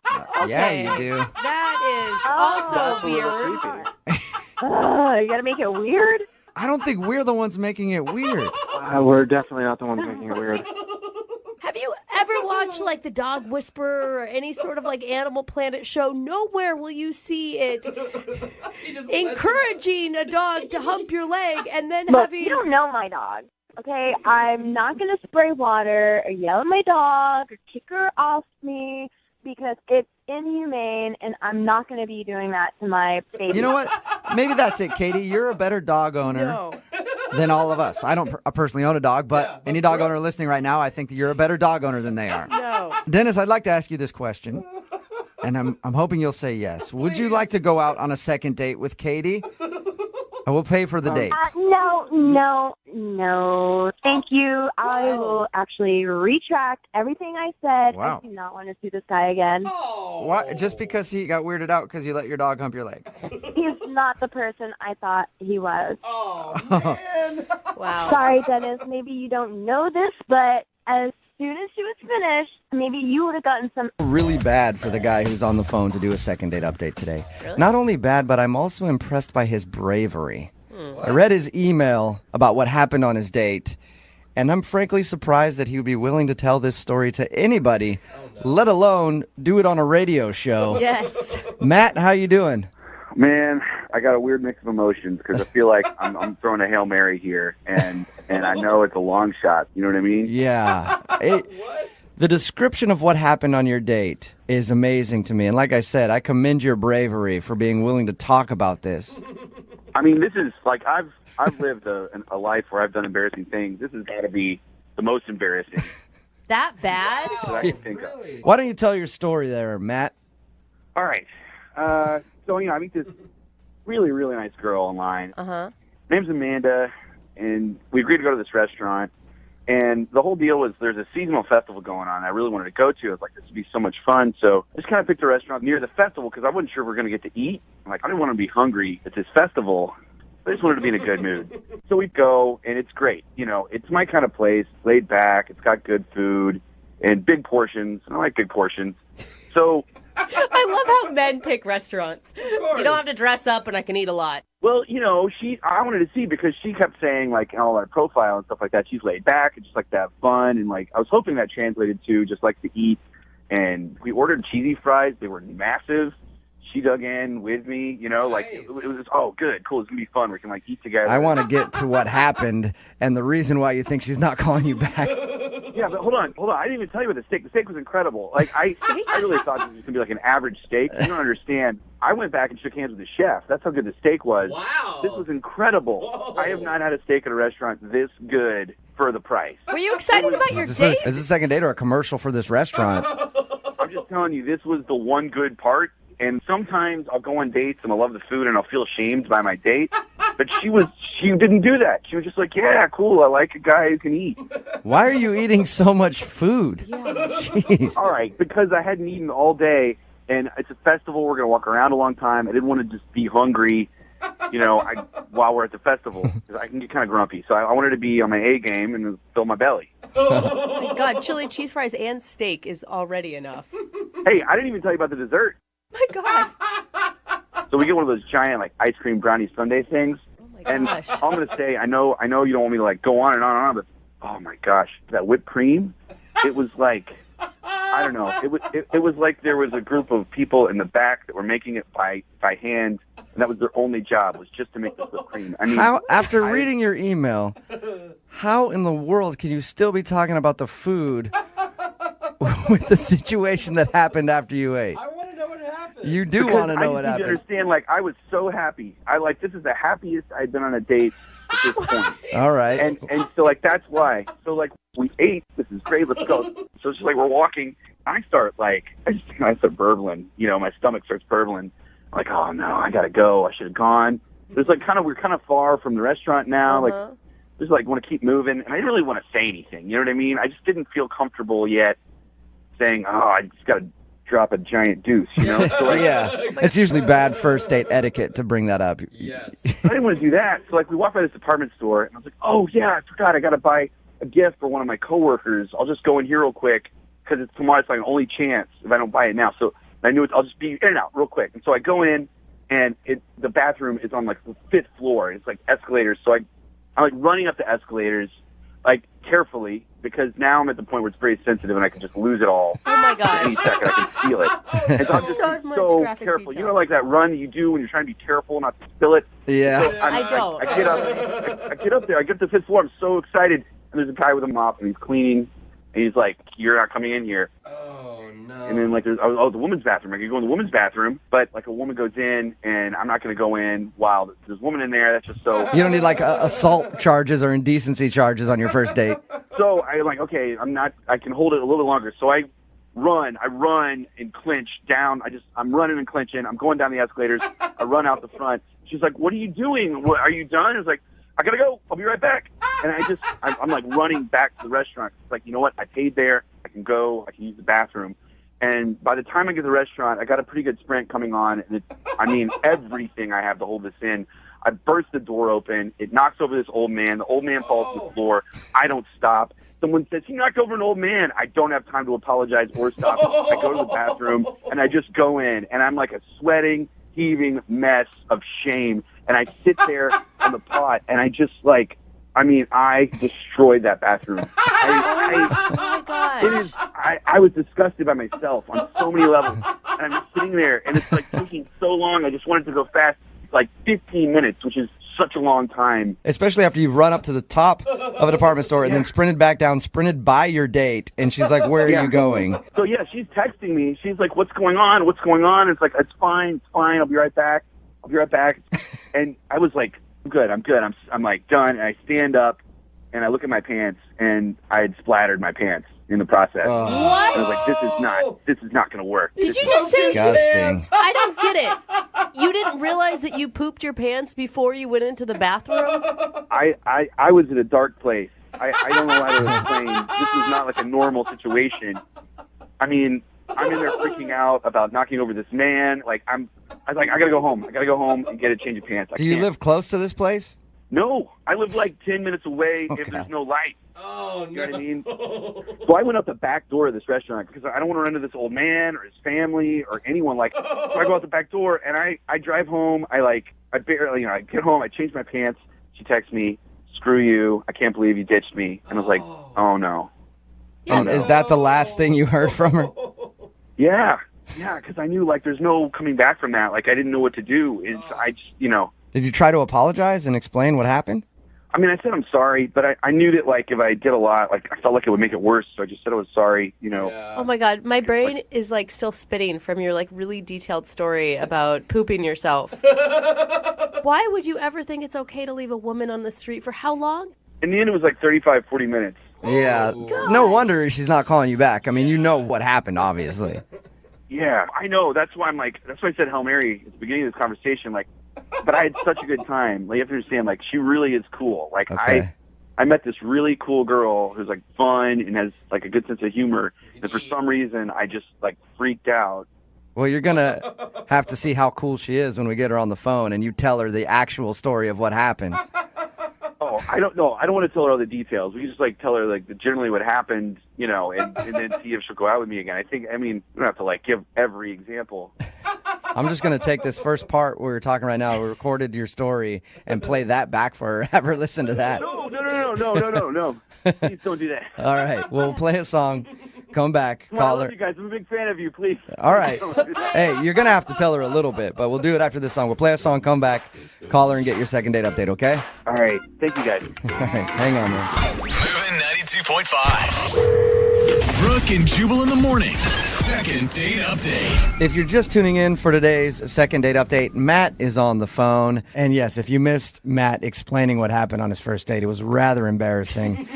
Yeah, you do. That is also weird. You gotta make it weird? I don't think we're the ones making it weird. we're definitely not the ones making it weird. Have you ever watched like the Dog Whisperer or any sort of like Animal Planet show? Nowhere will you see it encouraging a dog to hump your leg and then Look, having... you don't know my dog, okay? I'm not gonna spray water or yell at my dog or kick her off me because it's inhumane, and I'm not gonna be doing that to my baby. You know what? Maybe that's it, Katie. You're a better dog owner than all of us. I don't personally own a dog, but any dog owner listening right now, I think that you're a better dog owner than they are. No. Dennis, I'd like to ask you this question, and I'm hoping you'll say yes. Would you like to go out on a second date with Katie? I will pay for the date. No. Thank you. I will actually retract everything I said. Wow. I do not want to see this guy again. What? Just because he got weirded out because you let your dog hump your leg? He's not the person I thought he was. Oh, man. Wow. Sorry, Dennis. Maybe you don't know this, but as soon as she was finished, maybe you would have gotten some. Really bad for the guy who's on the phone to do a second date update today. Really? Not only bad, but I'm also impressed by his bravery. I read his email about what happened on his date, and I'm frankly surprised that he would be willing to tell this story to anybody, let alone do it on a radio show. Yes. Matt, how you doing? Man, I got a weird mix of emotions because I feel like I'm throwing a Hail Mary here, and I know it's a long shot. You know what I mean? Yeah. The description of what happened on your date is amazing to me. And like I said, I commend your bravery for being willing to talk about this. I mean, this is like I've lived a life where I've done embarrassing things. This has got to be the most embarrassing That bad? that I can think of. Why don't you tell your story there, Matt? All right. So, I meet this really, really nice girl online. Uh-huh. Her name's Amanda, and we agreed to go to this restaurant. And the whole deal was there's a seasonal festival going on I really wanted to go to. I was like, this would be so much fun. So I just kind of picked a restaurant near the festival because I wasn't sure we were going to get to eat. I'm like, I didn't want to be hungry at this festival. I just wanted to be in a good mood. So we go, and it's great. It's my kind of place, laid back. It's got good food and big portions. And I like big portions. So I love how men pick restaurants. You don't have to dress up, and I can eat a lot. Well, I wanted to see because she kept saying, like, all our profile and stuff like that, she's laid back and just like to have fun. And, like, I was hoping that translated to just like to eat. And we ordered cheesy fries. They were massive. She dug in with me, like, it was, oh, good, cool, it's going to be fun. We can, like, eat together. I want to get to what happened and the reason why you think she's not calling you back. Yeah, but hold on. I didn't even tell you about the steak. The steak was incredible. Like, I really thought this was going to be like an average steak. You don't understand. I went back and shook hands with the chef. That's how good the steak was. Wow. This was incredible. Whoa. I have not had a steak at a restaurant this good for the price. Were you excited about your Is date? this a second date or a commercial for this restaurant? I'm just telling you, this was the one good part. And sometimes I'll go on dates and I'll love the food and I'll feel shamed by my date. But she didn't do that. She was just like, yeah, cool, I like a guy who can eat. Why are you eating so much food? Yeah. Jeez. All right, because I hadn't eaten all day, and it's a festival. We're going to walk around a long time. I didn't want to just be hungry, while we're at the festival. 'Cause I can get kind of grumpy. So I wanted to be on my A game and fill my belly. Oh, my God. Chili cheese fries and steak is already enough. Hey, I didn't even tell you about the dessert. My God. So we get one of those giant, like, ice cream brownie sundae things. Oh, my And gosh. all I'm going to say, I know you don't want me to, like, go on and on, but, oh, my gosh, that whipped cream, it was like, I don't know. It was like there was a group of people in the back that were making it by hand, and that was their only job, was just to make this whipped cream. I mean, After reading your email, how in the world can you still be talking about the food with the situation that happened after you ate? I want to know what happened. You do want to know what I just need happened. to understand, like, I was so happy. This is the happiest I've been on a date at this point. All right. And so, like, that's why. So, like, we ate. This is great. Let's go. So it's just like we're walking. I start burbling. My stomach starts burbling. I'm like, oh no, I gotta go. I should have gone. There's like we're kind of far from the restaurant now. Uh-huh. Like, just like want to keep moving, and I didn't really want to say anything. You know what I mean? I just didn't feel comfortable yet saying, oh, I just gotta drop a giant deuce, you know? So, like, Yeah, it's usually bad first date etiquette to bring that up. Yes. I didn't want to do that. So, like, we walked by this department store, and I was like, oh, yeah, I forgot. I got to buy a gift for one of my coworkers. I'll just go in here real quick because it's tomorrow. It's like an only chance if I don't buy it now. So I knew I'll just be in and out real quick. And so I go in, and the bathroom is on, like, the 5th floor. It's, like, escalators. So I'm, like, running up the escalators, like, carefully, because now I'm at the point where it's very sensitive and I can just lose it all. Oh my God. Any second I can feel it. And so I'm just So much so graphic careful. detail. You know, like that run that you do when you're trying to be careful not to spill it? Yeah. So I don't. I get up. I get up there. I get to the 5th floor. I'm so excited. And there's a guy with a mop and he's cleaning. And he's like, "You're not coming in here." Oh, no. And then, like, there's the woman's bathroom. I could go in the woman's bathroom, but, like, a woman goes in, and I'm not going to go in while there's a woman in there. That's just so... You don't need like assault charges or indecency charges on your first date. So I'm like, okay, I can hold it a little longer. So I run and clinch down. I'm running and clinching. I'm going down the escalators. I run out the front. She's like, "What are you doing? Are you done?" I was like, "I gotta go. I'll be right back." And I'm like running back to the restaurant. It's like, you know what? I paid there. I can go. I can use the bathroom. And by the time I get to the restaurant, I got a pretty good sprint coming on. And everything I have to hold this in. I burst the door open. It knocks over this old man. The old man falls to the floor. I don't stop. Someone says, "He knocked over an old man." I don't have time to apologize or stop. I go to the bathroom, and I just go in. And I'm like a sweating, heaving mess of shame. And I sit there on the pot, and I just like, I destroyed that bathroom. Oh my God. I was disgusted by myself on so many levels. And I'm just sitting there, and it's like taking so long. I just wanted to go fast. It's like 15 minutes, which is such a long time. Especially after you've run up to the top of a department store and then sprinted back down, sprinted by your date, and she's like, "Where are you going?" So, yeah, she's texting me. She's like, "What's going on? What's going on?" It's like, "It's fine. I'll be right back. And I was like, I'm good. I'm like done. And I stand up and I look at my pants, and I had splattered my pants in the process. What? And I was like, this is not going to work. Did you just say Disgusting. I don't get it. You didn't realize that you pooped your pants before you went into the bathroom? I was in a dark place. I don't know how to explain. This was not like a normal situation. I'm in there freaking out about knocking over this man. I was like, I gotta go home. I gotta go home and get a change of pants. Do you live close to this place? No, I live like 10 minutes away if there's no light. Oh, you know what I mean? So I went out the back door of this restaurant because I don't want to run into this old man or his family or anyone. So I go out the back door and I drive home. I barely, I get home. I change my pants. She texts me, "Screw you. I can't believe you ditched me." And I was like, oh no. And is that the last thing you heard from her? Yeah, because I knew there's no coming back from that. I didn't know what to do. Did you try to apologize and explain what happened? I said I'm sorry, but I knew that if I did a lot, I felt like it would make it worse. So I just said I was sorry. Oh my God, my brain is still spitting from your really detailed story about pooping yourself. Why would you ever think it's okay to leave a woman on the street for how long? In the end, it was 35, 40 minutes. Yeah, no wonder she's not calling you back. You know what happened, obviously. Yeah, I know. That's why that's why I said Hail Mary at the beginning of this conversation. But I had such a good time. You have to understand, she really is cool. Okay. I met this really cool girl who's fun and has a good sense of humor. And for some reason, I just freaked out. Well, you're gonna have to see how cool she is when we get her on the phone and you tell her the actual story of what happened. Oh, I don't know. I don't want to tell her all the details. We can just tell her generally what happened, and then see if she'll go out with me again. We don't have to give every example. I'm just going to take this first part we're talking right now. We recorded your story and play that back for her. Have her listen to that. No. Please don't do that. All right. We'll play a song. Come back. I Call love her. you guys. I'm a big fan of you. Please. All right. Don't do that. Hey, you're going to have to tell her a little bit, but we'll do it after this song. We'll play a song, come back, call her, and get your second date update, okay? All right. Thank you, guys. All right. Hang on, man. Moving 92.5. Brooke and Jubal in the mornings. Second date update. If you're just tuning in for today's second date update, Matt is on the phone. And yes, if you missed Matt explaining what happened on his first date, it was rather embarrassing.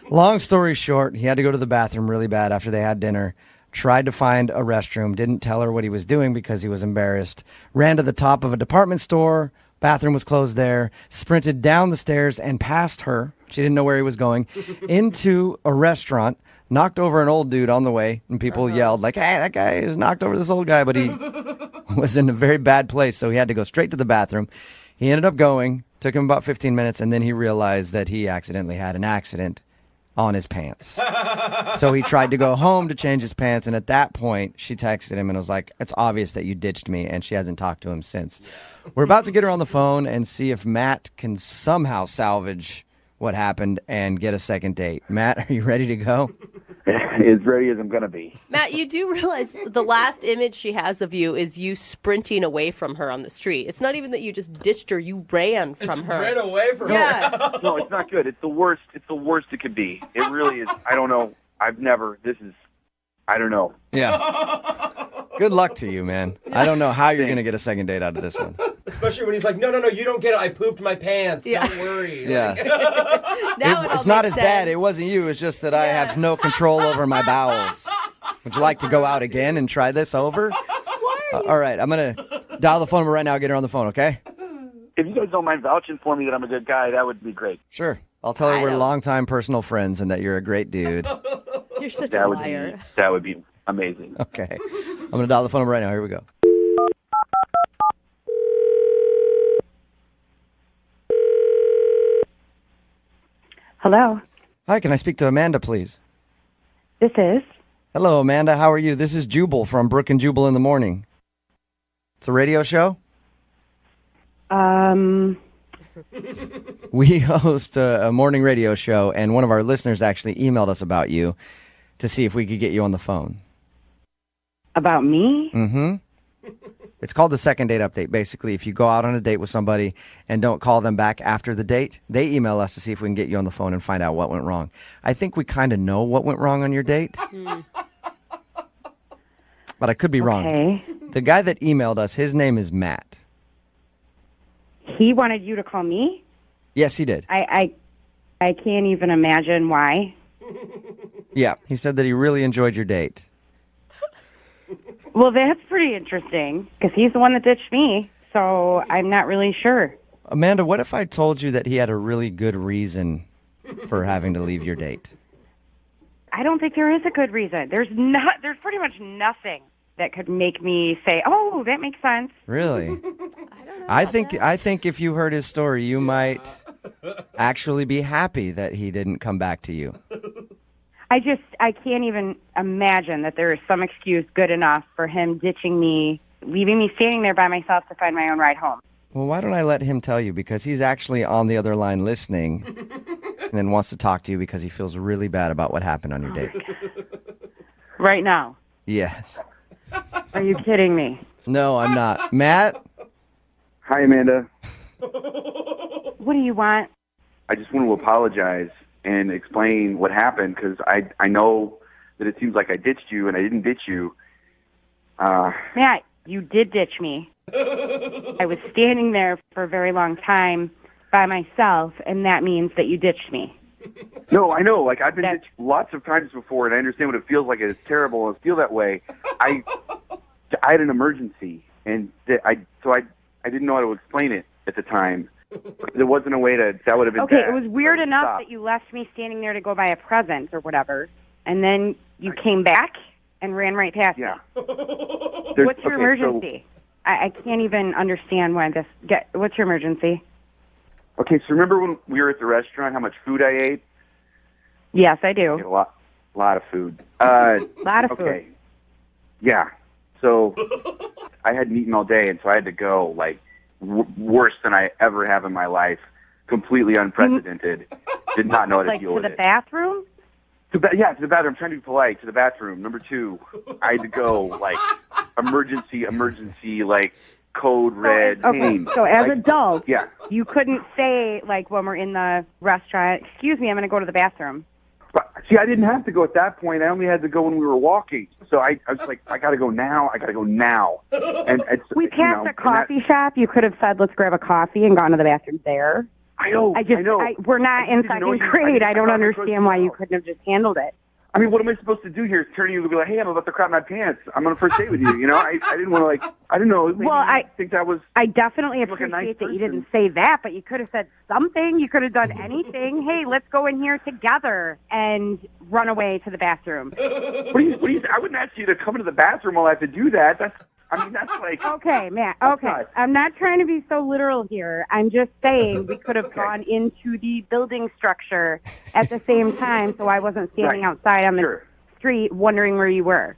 Long story short, he had to go to the bathroom really bad after they had dinner. Tried to find a restroom, didn't tell her what he was doing because he was embarrassed. Ran to the top of a department store. Bathroom was closed there. Sprinted down the stairs and past her. She didn't know where he was going. Into a restaurant, knocked over an old dude on the way, and people yelled like, "Hey, that guy has knocked over this old guy," but he was in a very bad place, so he had to go straight to the bathroom. He ended up going, took him about 15 minutes, and then he realized that he accidentally had an accident on his pants. So he tried to go home to change his pants, and at that point, she texted him and was like, "It's obvious that you ditched me," and she hasn't talked to him since. We're about to get her on the phone and see if Matt can somehow salvage what happened and get a second date. Matt, are you ready to go? As ready as I'm going to be. Matt, you do realize the last image she has of you is you sprinting away from her on the street. It's not even that you just ditched her, you ran from her. Ran away from her. No, it's not good. It's the worst. It's the worst it could be. It really is. I don't know. I don't know. Yeah. Good luck to you, man. I don't know how you're going to get a second date out of this one. Especially when he's like, no, you don't get it. I pooped my pants. Don't worry. Yeah. It's not as bad. It wasn't you. It's just that I have no control over my bowels. Would you like to go out again and try this over? All right. I'm going to dial the phone number right now. Get her on the phone, okay? If you guys don't mind vouching for me that I'm a good guy, that would be great. Sure. I'll tell her we're longtime personal friends and that you're a great dude. You're such a liar. That would be amazing. Okay. I'm going to dial the phone number right now. Here we go. Hello. Hi, can I speak to Amanda, please? This is. Hello, Amanda. How are you? This is Jubal from Brooke and Jubal in the Morning. It's a radio show? We host a morning radio show, and one of our listeners actually emailed us about you to see if we could get you on the phone. About me? Mm-hmm. It's called the second date update. Basically, if you go out on a date with somebody and don't call them back after the date, they email us to see if we can get you on the phone and find out what went wrong. I think we kind of know what went wrong on your date. But I could be wrong. The guy that emailed us, his name is Matt. He wanted you to call me? Yes, he did. I can't even imagine why. Yeah, he said that he really enjoyed your date. Well, that's pretty interesting, because he's the one that ditched me, so I'm not really sure. Amanda, what if I told you that he had a really good reason for having to leave your date? I don't think there is a good reason. There's pretty much nothing that could make me say, "Oh, that makes sense." Really? I think if you heard his story, you might actually be happy that he didn't come back to you. I can't even imagine that there is some excuse good enough for him ditching me, leaving me standing there by myself to find my own ride home. Well, why don't I let him tell you? Because he's actually on the other line listening and then wants to talk to you because he feels really bad about what happened on your date. Right now? Yes. Are you kidding me? No, I'm not. Matt? Hi, Amanda. What do you want? I just want to apologize and explain what happened, because I know that it seems like I ditched you, and I didn't ditch you. Matt, you did ditch me. I was standing there for a very long time by myself, and that means that you ditched me. No, I know. Like, I've been ditched lots of times before, and I understand what it feels like. It's terrible and feel that way. I had an emergency, and I didn't know how to explain it at the time. There wasn't a way that would have been okay, bad. It was weird enough that you left me standing there to go buy a present or whatever, and then you came back and ran right past me. What's your emergency? I can't even understand why this... What's your emergency? Okay, so remember when we were at the restaurant, how much food I ate? Yes, I do. A lot of food. Lot of food. Yeah. So I hadn't eaten all day, and so I had to go, like, worse than I ever have in my life. Completely unprecedented. Did not know how to deal with it. Like to the bathroom? To the bathroom. I'm trying to be polite. To the bathroom. Number 2, I had to go, like, emergency, like, code red. Okay, so as adults, yeah. You couldn't say, like, when we're in the restaurant, "Excuse me, I'm going to go to the bathroom." But, see, I didn't have to go at that point. I only had to go when we were walking. So I was like, I got to go now. And we passed a coffee shop. You could have said, "Let's grab a coffee," and gone to the bathroom there. I know. We're not in second grade. I don't understand why you couldn't have just handled it. I mean, what am I supposed to do here? Turn to you and be like, hey, I'm about to crap my pants. I'm on a first date with you. You know, I didn't want to, like, I don't know. Maybe I think that was. I definitely like a appreciate nice that you person. didn't say that, but you could have said something. You could have done anything. Hey, let's go in here together and run away to the bathroom. What do you, I wouldn't ask you to come into the bathroom while I have to do that. That's like. Okay, Matt. Okay. I'm not trying to be so literal here. I'm just saying we could have gone into the building structure at the same time so I wasn't standing outside on the street wondering where you were.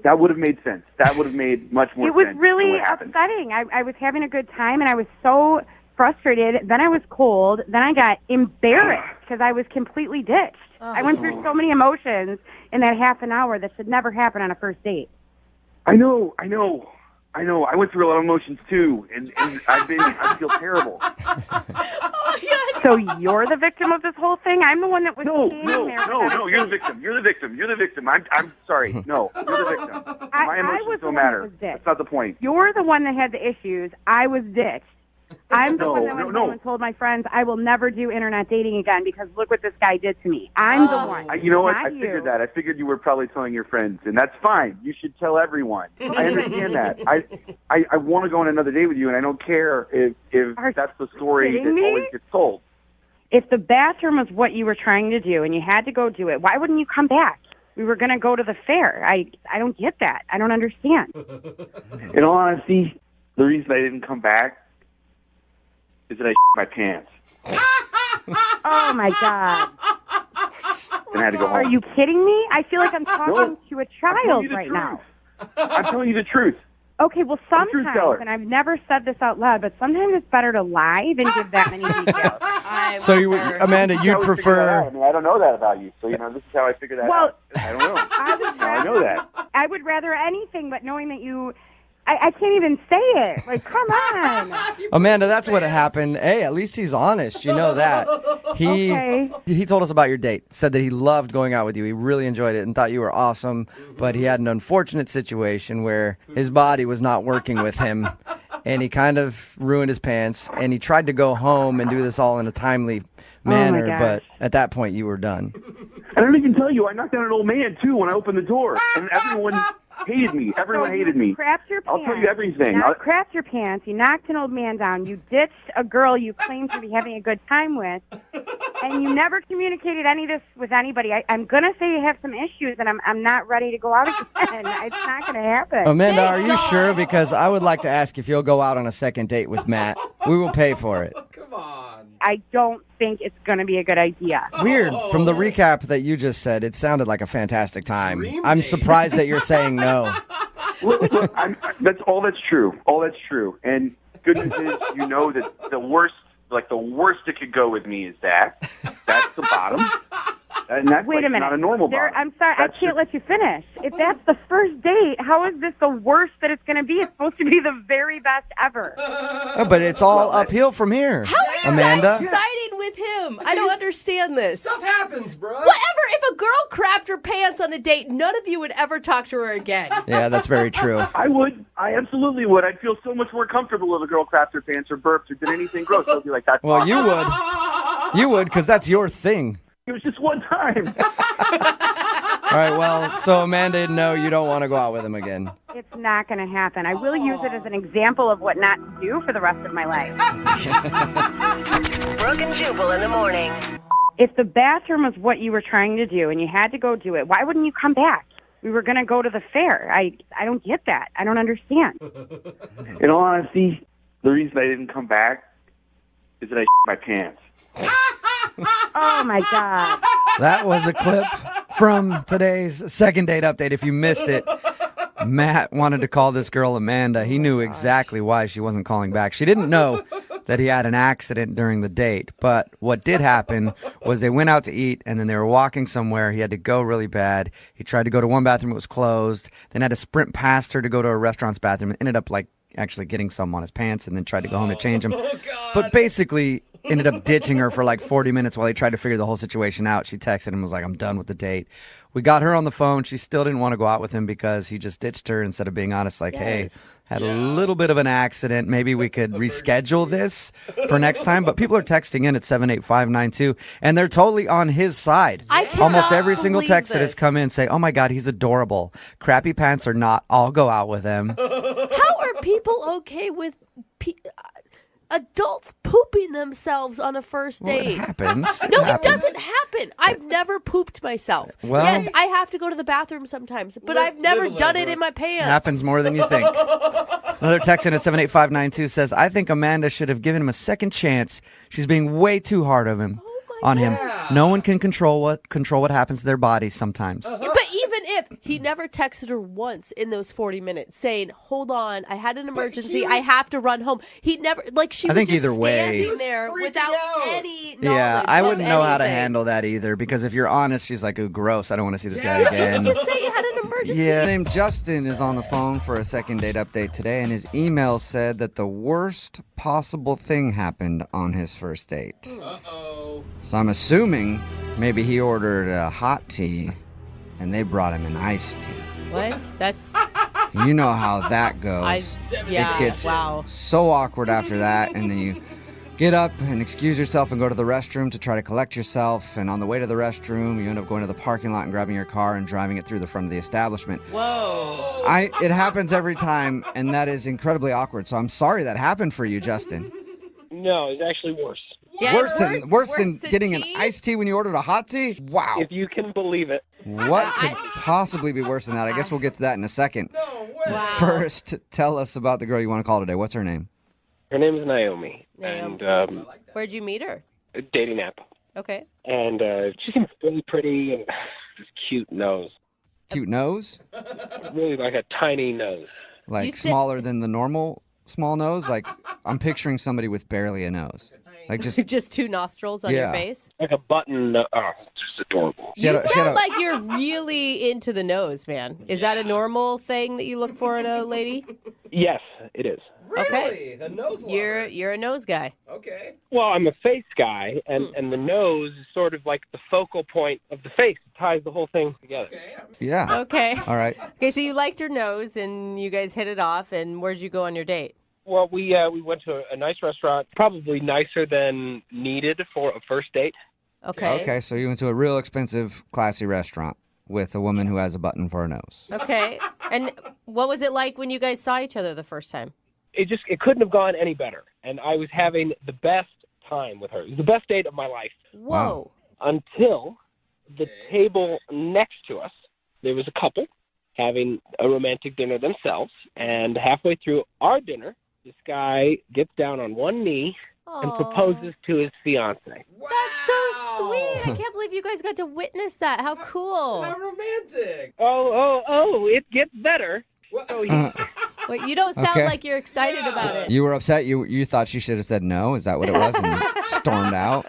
That would have made sense. That would have made much more sense. It was than really what happened. upsetting. I was having a good time, and I was so frustrated. Then I was cold. Then I got embarrassed because I was completely ditched. I went through so many emotions in that half an hour that should never happen on a first date. I know. I went through a lot of emotions too, and I feel terrible. So you're the victim of this whole thing? I'm the one that was No, you're the victim. I'm sorry. No, you're the victim. My I was emotions the don't one that matter. was ditched. That's not the point. You're the one that had the issues. I was ditched. I'm the one that went home and told my friends I will never do internet dating again because look what this guy did to me. I'm the one. You know what? not I figured that. I figured you were probably telling your friends, and that's fine. You should tell everyone. I understand that. I want to go on another date with you, and I don't care if that's the story kidding that me? always gets told. If the bathroom was what you were trying to do and you had to go do it, why wouldn't you come back? We were going to go to the fair. I don't get that. I don't understand. In all honesty, the reason I didn't come back is that I my pants Oh, my God. and I had to go home. Are you kidding me? I feel like I'm talking to a I'm telling child you the right truth. now. I'm telling you the truth. Okay, well, I'm a truth sometimes, teller. and I've never said this out loud, but sometimes it's better to lie than give that many details. So, Amanda, This is you'd how we figured that out. prefer. I mean, I don't know that about you. So, this is how I figured that out. I don't know. I know that. I would rather anything, but knowing that you... I can't even say it. Like, come on. Amanda, that's what happened. Hey, at least he's honest. You know that. He told us about your date. Said that he loved going out with you. He really enjoyed it and thought you were awesome. But he had an unfortunate situation where his body was not working with him. And he kind of ruined his pants. And he tried to go home and do this all in a timely manner. But at that point, you were done. I don't even tell you, I knocked down an old man, too, when I opened the door. And everyone hated me. Everyone hated me. Crapped your pants. I'll tell you everything. You crapped your pants. You knocked an old man down. You ditched a girl you claimed to be having a good time with. And you never communicated any of this with anybody. I'm going to say you have some issues, and I'm not ready to go out again. It's not going to happen. Amanda, are you sure? Because I would like to ask if you'll go out on a second date with Matt. We will pay for it. I don't think it's going to be a good idea. Weird. From the recap that you just said, it sounded like a fantastic time. I'm surprised that you're saying no. That's true. All that's true. And good news is, that the worst it could go with me is that. That's the bottom. And that's Wait a minute. not a normal bottom. I'm sorry, I can't let you finish. If that's the first date, how is this the worst that it's going to be? It's supposed to be the very best ever. Oh, but it's all uphill from here, Amanda. Siding with him. I don't understand this. Stuff happens, bro. Whatever. If a girl crapped her pants on a date, none of you would ever talk to her again. Yeah, that's very true. I would. I absolutely would. I'd feel so much more comfortable if a girl crapped her pants or burped or did anything gross. I'd be like, that's Well, awesome. you would. You would, because that's your thing. It was just one time. All right, well, so Amanda, no, you don't want to go out with him again. It's not going to happen. I will use it as an example of what not to do for the rest of my life. Brooke and Jubal in the morning. If the bathroom was what you were trying to do and you had to go do it, why wouldn't you come back? We were going to go to the fair. I don't get that. I don't understand. In all honesty, the reason I didn't come back is that I my pants. Oh, my God. That was a clip from today's second date update. If you missed it, Matt wanted to call this girl Amanda. He knew exactly why she wasn't calling back. She didn't know that he had an accident during the date. But what did happen was they went out to eat, and then they were walking somewhere. He had to go really bad. He tried to go to one bathroom. It was closed. Then had to sprint past her to go to a restaurant's bathroom. Ended up, actually getting some on his pants and then tried to go home to change them. But basically, ended up ditching her for like 40 minutes while he tried to figure the whole situation out. She texted him and was like, I'm done with the date. We got her on the phone. She still didn't want to go out with him because he just ditched her instead of being honest, like, hey, had a little bit of an accident. Maybe we could reschedule this for next time. But people are texting in at 78592, and they're totally on his side. Almost every single text that has come in say, oh my God, he's adorable. Crappy pants or not, I'll go out with him. How are people okay with adults pooping themselves on a first date? Well, it happens. No, it doesn't happen. I've never pooped myself. Well, yes, I have to go to the bathroom sometimes, but I've never done it in my pants. Happens more than you think. Another text in at 78592 says, I think Amanda should have given him a second chance. She's being way too hard on him. No one can control what happens to their bodies sometimes. But even if he never texted her once in those 40 minutes saying, hold on, I had an emergency, I have to run home. He never, like, she I was think just either way, standing there without any knowledge. Yeah, I wouldn't know how to anything. handle that either, because if you're honest, she's like, ooh, gross, I don't want to see this guy again. Just say you had an emergency. Yeah. Named Justin is on the phone for a second date update today, and his email said that the worst possible thing happened on his first date. Uh-oh. So I'm assuming maybe he ordered a hot tea, and they brought him an iced tea. What? That's... You know how that goes. Yeah, It gets wow. so awkward after that, and then you get up and excuse yourself and go to the restroom to try to collect yourself, and on the way to the restroom, you end up going to the parking lot and grabbing your car and driving it through the front of the establishment. Whoa. It happens every time, and that is incredibly awkward, so I'm sorry that happened for you, Justin. No, it's actually worse. Yeah, Worse than getting an iced tea when you ordered a hot tea? Wow. If you can believe it. What could possibly be worse than that? I guess we'll get to that in a second. Wow. First, tell us about the girl you want to call today. What's her name? Her name is Naomi. And Where'd you meet her? a dating app. Okay. And she seems really pretty and this cute nose. Cute nose? Really like a tiny nose. Like smaller than the normal small nose? Like, I'm picturing somebody with barely a nose. Like just two nostrils on your face? Like a button. Just adorable. You sound like you're really into the nose, man. Is that a normal thing that you look for in a lady? Yes, it is. Okay. A nose You're a nose guy. Okay. Well, I'm a face guy, and the nose is sort of like the focal point of the face. It ties the whole thing together. Yeah. Okay. All right. Okay, so you liked her nose, and you guys hit it off, and where'd you go on your date? Well, we went to a nice restaurant, probably nicer than needed for a first date. Okay. Okay, so you went to a real expensive, classy restaurant with a woman who has a button for a nose. Okay. And what was it like when you guys saw each other the first time? It couldn't have gone any better. And I was having the best time with her. It was the best date of my life. Whoa. Until the table next to us, there was a couple having a romantic dinner themselves. And halfway through our dinner, this guy gets down on one knee and proposes to his fiancée. That's so sweet. I can't believe you guys got to witness that. How cool. How romantic. Oh, it gets better. So Wait, you don't sound like you're excited about it. You were upset? You thought she should have said no? Is that what it was? And you stormed out?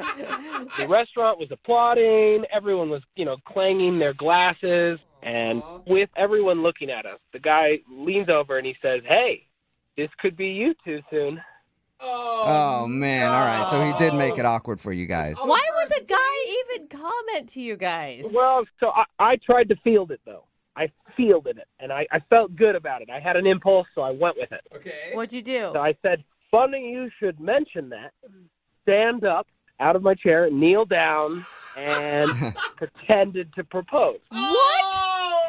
the restaurant was applauding. Everyone was, clanging their glasses. And with everyone looking at us, the guy leans over and he says, "Hey, this could be you two soon." Oh, man. All right. So he did make it awkward for you guys. Why would the guy even comment to you guys? Well, so I tried to field it, though. I fielded it, and I felt good about it. I had an impulse, so I went with it. Okay. What'd you do? So I said, "Funny you should mention that." Stand up out of my chair, kneel down, and pretended to propose. What?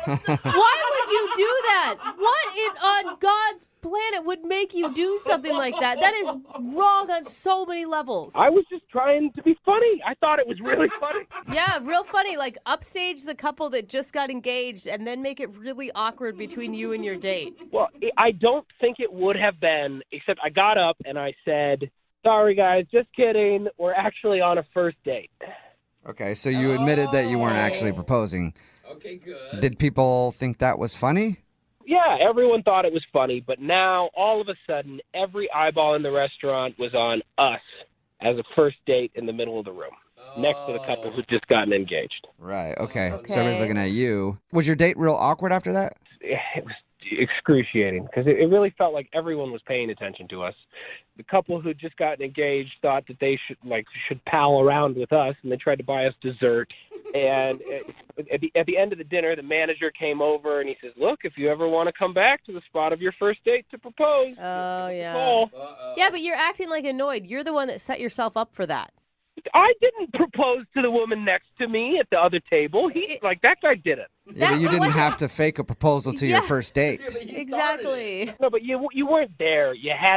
Why would you do that? What on God's planet would make you do something like that? That is wrong on so many levels. I was just trying to be funny. I thought it was really funny. Yeah, real funny. Like, upstage the couple that just got engaged and then make it really awkward between you and your date. Well, I don't think it would have been, except I got up and I said, "Sorry, guys, just kidding. We're actually on a first date." Okay, so you admitted that you weren't actually proposing. Okay, good. Did people think that was funny? Yeah, everyone thought it was funny, but now, all of a sudden, every eyeball in the restaurant was on us as a first date in the middle of the room, next to the couple who'd just gotten engaged. Right, okay. So everybody's looking at you. Was your date real awkward after that? It excruciating because it really felt like everyone was paying attention to us. The couple who'd just gotten engaged thought that they should pal around with us, and they tried to buy us dessert. And at the end of the dinner, the manager came over and he says, "Look, if you ever want to come back to the spot of your first date to propose, Oh, yeah. call." Yeah, but you're acting like annoyed. You're the one that set yourself up for that. I didn't propose to the woman next to me at the other table. That guy did it. Yeah, but you didn't have to fake a proposal to your first date. Exactly. No, but you weren't there.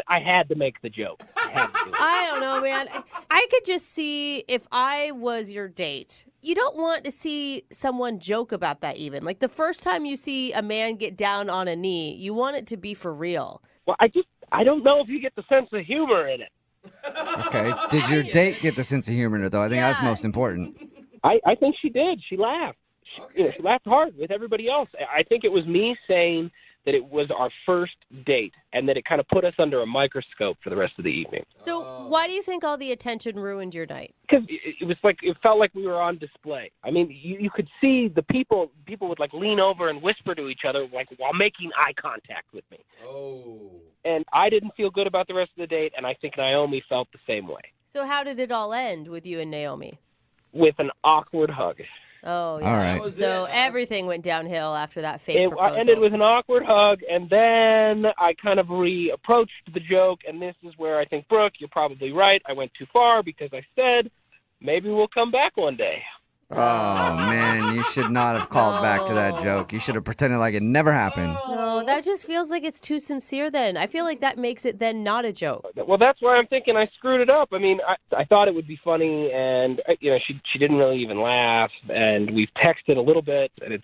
I had to make the joke. I don't know, man. I could just see if I was your date. You don't want to see someone joke about that even. Like the first time you see a man get down on a knee, you want it to be for real. Well, I don't know if you get the sense of humor in it. Okay. Did your date get the sense of humor in it, though? I think that's most important. I think she did. She laughed. She laughed hard with everybody else. I think it was me saying that it was our first date and that it kind of put us under a microscope for the rest of the evening. So why do you think all the attention ruined your night? Because it felt like we were on display. I mean, you could see the people would lean over and whisper to each other while making eye contact with me. Oh. And I didn't feel good about the rest of the date, and I think Naomi felt the same way. So how did it all end with you and Naomi? With an awkward hug. Oh, yeah. All right. So everything went downhill after that fake proposal. It ended with an awkward hug, and then I kind of reapproached the joke, and this is where I think, Brooke, you're probably right. I went too far because I said, maybe we'll come back one day. Oh, man, you should not have called back to that joke. You should have pretended like it never happened. No, that just feels like it's too sincere then. I feel like that makes it then not a joke. Well, that's why I'm thinking I screwed it up. I mean, I thought it would be funny, and she didn't really even laugh, and we've texted a little bit, and it's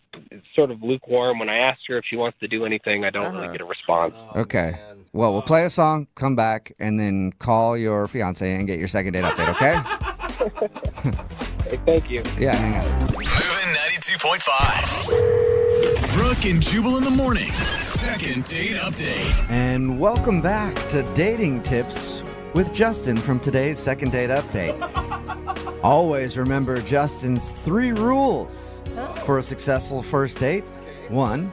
sort of lukewarm. When I asked her if she wants to do anything, I don't really get a response. Okay. Well, we'll play a song, come back, and then call your fiance and get your second date update, okay? Hey, thank you. Yeah, hang on. Moving 92.5. Brooke and Jubal in the mornings. Second date update. And welcome back to Dating Tips with Justin from today's second date update. Always remember Justin's 3 rules for a successful first date. 1,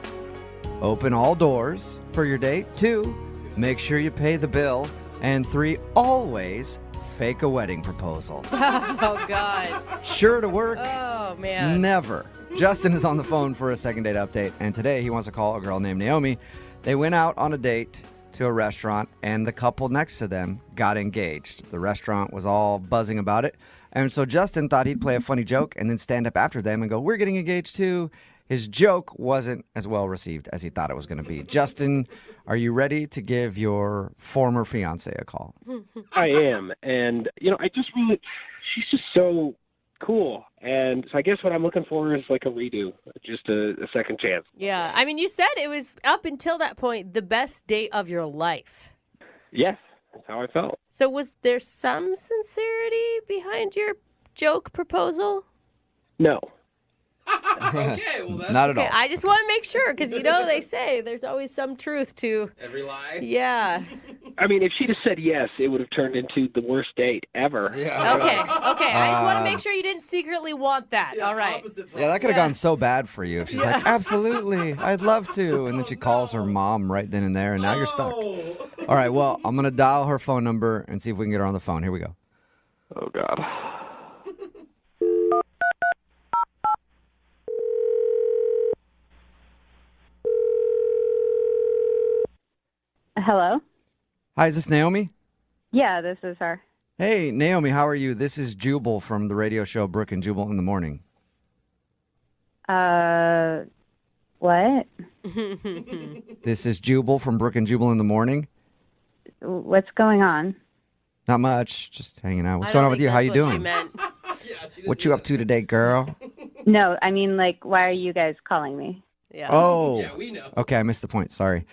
open all doors for your date. 2, make sure you pay the bill. And 3, always fake a wedding proposal. Oh, God. Sure to work? Oh, man. Never. Justin is on the phone for a second date update, and today he wants to call a girl named Naomi. They went out on a date to a restaurant, and the couple next to them got engaged. The restaurant was all buzzing about it, and so Justin thought he'd play a funny joke and then stand up after them and go, "We're getting engaged too." His joke wasn't as well received as he thought it was going to be. Justin, are you ready to give your former fiance a call? I am. And, she's just so cool. And so I guess what I'm looking for is like a redo, just a second chance. Yeah. I mean, you said it was, up until that point, the best date of your life. Yes, that's how I felt. So was there some sincerity behind your joke proposal? No. Okay, well, that's Not at all. I just want to make sure, because they say there's always some truth to every lie. Yeah. I mean, if she'd have said yes, it would have turned into the worst date ever. Yeah. Okay. I just want to make sure you didn't secretly want that. Yeah, all right. Yeah, that could have gone so bad for you. If she's like, absolutely, I'd love to. And then she calls her mom right then and there, and now you're stuck. All right, well, I'm going to dial her phone number and see if we can get her on the phone. Here we go. Oh, God. Hello? Hi, is this Naomi? Yeah, this is her. Hey, Naomi, how are you? This is Jubal from the radio show Brooke and Jubal in the morning. What? This is Jubal from Brooke and Jubal in the morning. What's going on? Not much, just hanging out. What's going on with you? How you doing? What you up to today, girl? No, I mean, why are you guys calling me? Yeah. Oh. Yeah, we know. Okay, I missed the point. Sorry.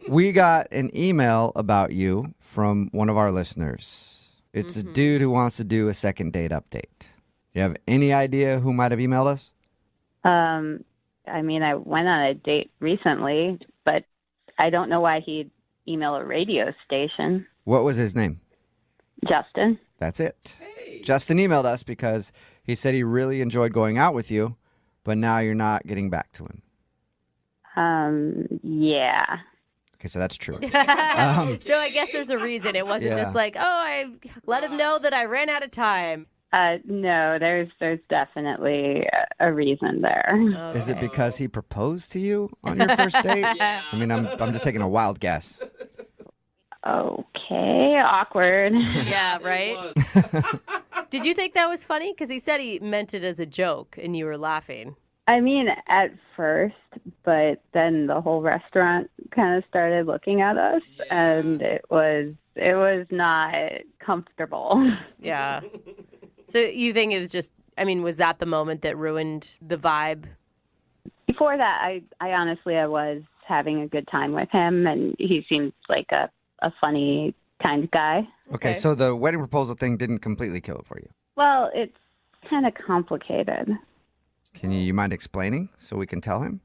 We got an email about you from one of our listeners. It's a dude who wants to do a second date update. You have any idea who might have emailed us? I mean, I went on a date recently, but I don't know why he'd email a radio station. What was his name? Justin. That's it. Hey. Justin emailed us because he said he really enjoyed going out with you, but now you're not getting back to him. Yeah. Okay, so that's true. So I guess there's a reason. It wasn't Yeah. just like, oh, I let him know that I ran out of time. No, there's definitely a reason there. Is it because he proposed to you on your first date? I mean, I'm just taking a wild guess. Okay, awkward. Yeah, right? Did you think that was funny? Because he said he meant it as a joke and you were laughing. I mean, at first, but then the whole restaurant kind of started looking at us, and it was not comfortable. Yeah. So you think it was just, I mean, was that the moment that ruined the vibe? Before that, I honestly, I was having a good time with him, and he seems like a funny kind of guy. Okay, so the wedding proposal thing didn't completely kill it for you. Well, it's kind of complicated. Can you mind explaining so we can tell him?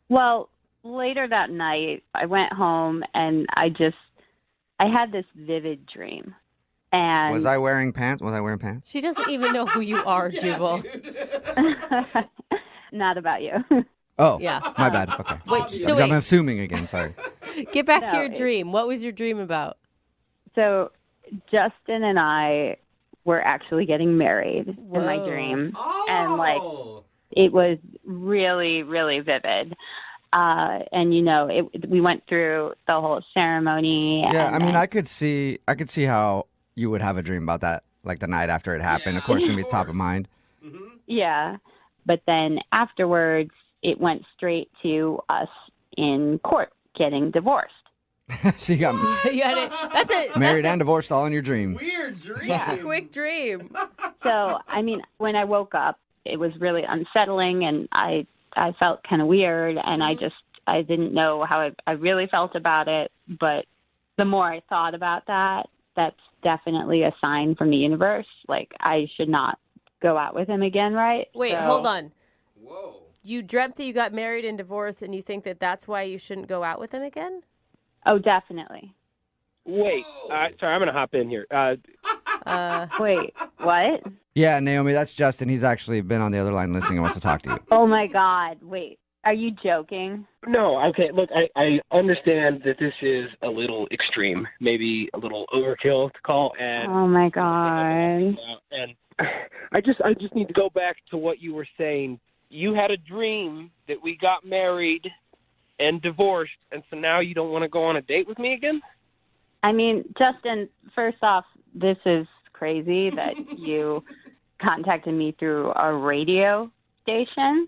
Well, later that night, I went home and I had this vivid dream. And Was I wearing pants? She doesn't even know who you are, Jubal. Not about you. Oh, Yeah. my bad. Okay. Wait, I'm assuming again, sorry. Get back to No, your dream. What was your dream about? So Justin and I were actually getting married in my dream. And like it was really, really vivid. And we went through the whole ceremony. Yeah, and I mean, then- I could see how you would have a dream about that, like the night after it happened. Of course, it's gonna be top of mind. Yeah. But then afterwards, it went straight to us in court getting divorced. So you got That's it. married and divorced all in your dream. Weird dream. Yeah. Quick dream. So, I mean, when I woke up, it was really unsettling, and I felt kind of weird, and I didn't know how I really felt about it. But the more I thought about that, that's definitely a sign from the universe. Like, I should not go out with him again, right? Wait, So- hold on. Whoa. You dreamt that you got married and divorced, and you think that that's why you shouldn't go out with him again? Oh, definitely. Wait, sorry, I'm going to hop in here. Wait, what? Yeah, Naomi, that's Justin. He's actually been on the other line listening and wants to talk to you. Oh, my God. Wait, are you joking? No, okay, look, I understand that this is a little extreme, maybe a little overkill to call, and Oh, my God. and I just need to go back to what you were saying. You had a dream that we got married and divorced, and so now you don't want to go on a date with me again? I mean, Justin, first off, this is crazy that you contacted me through a radio station.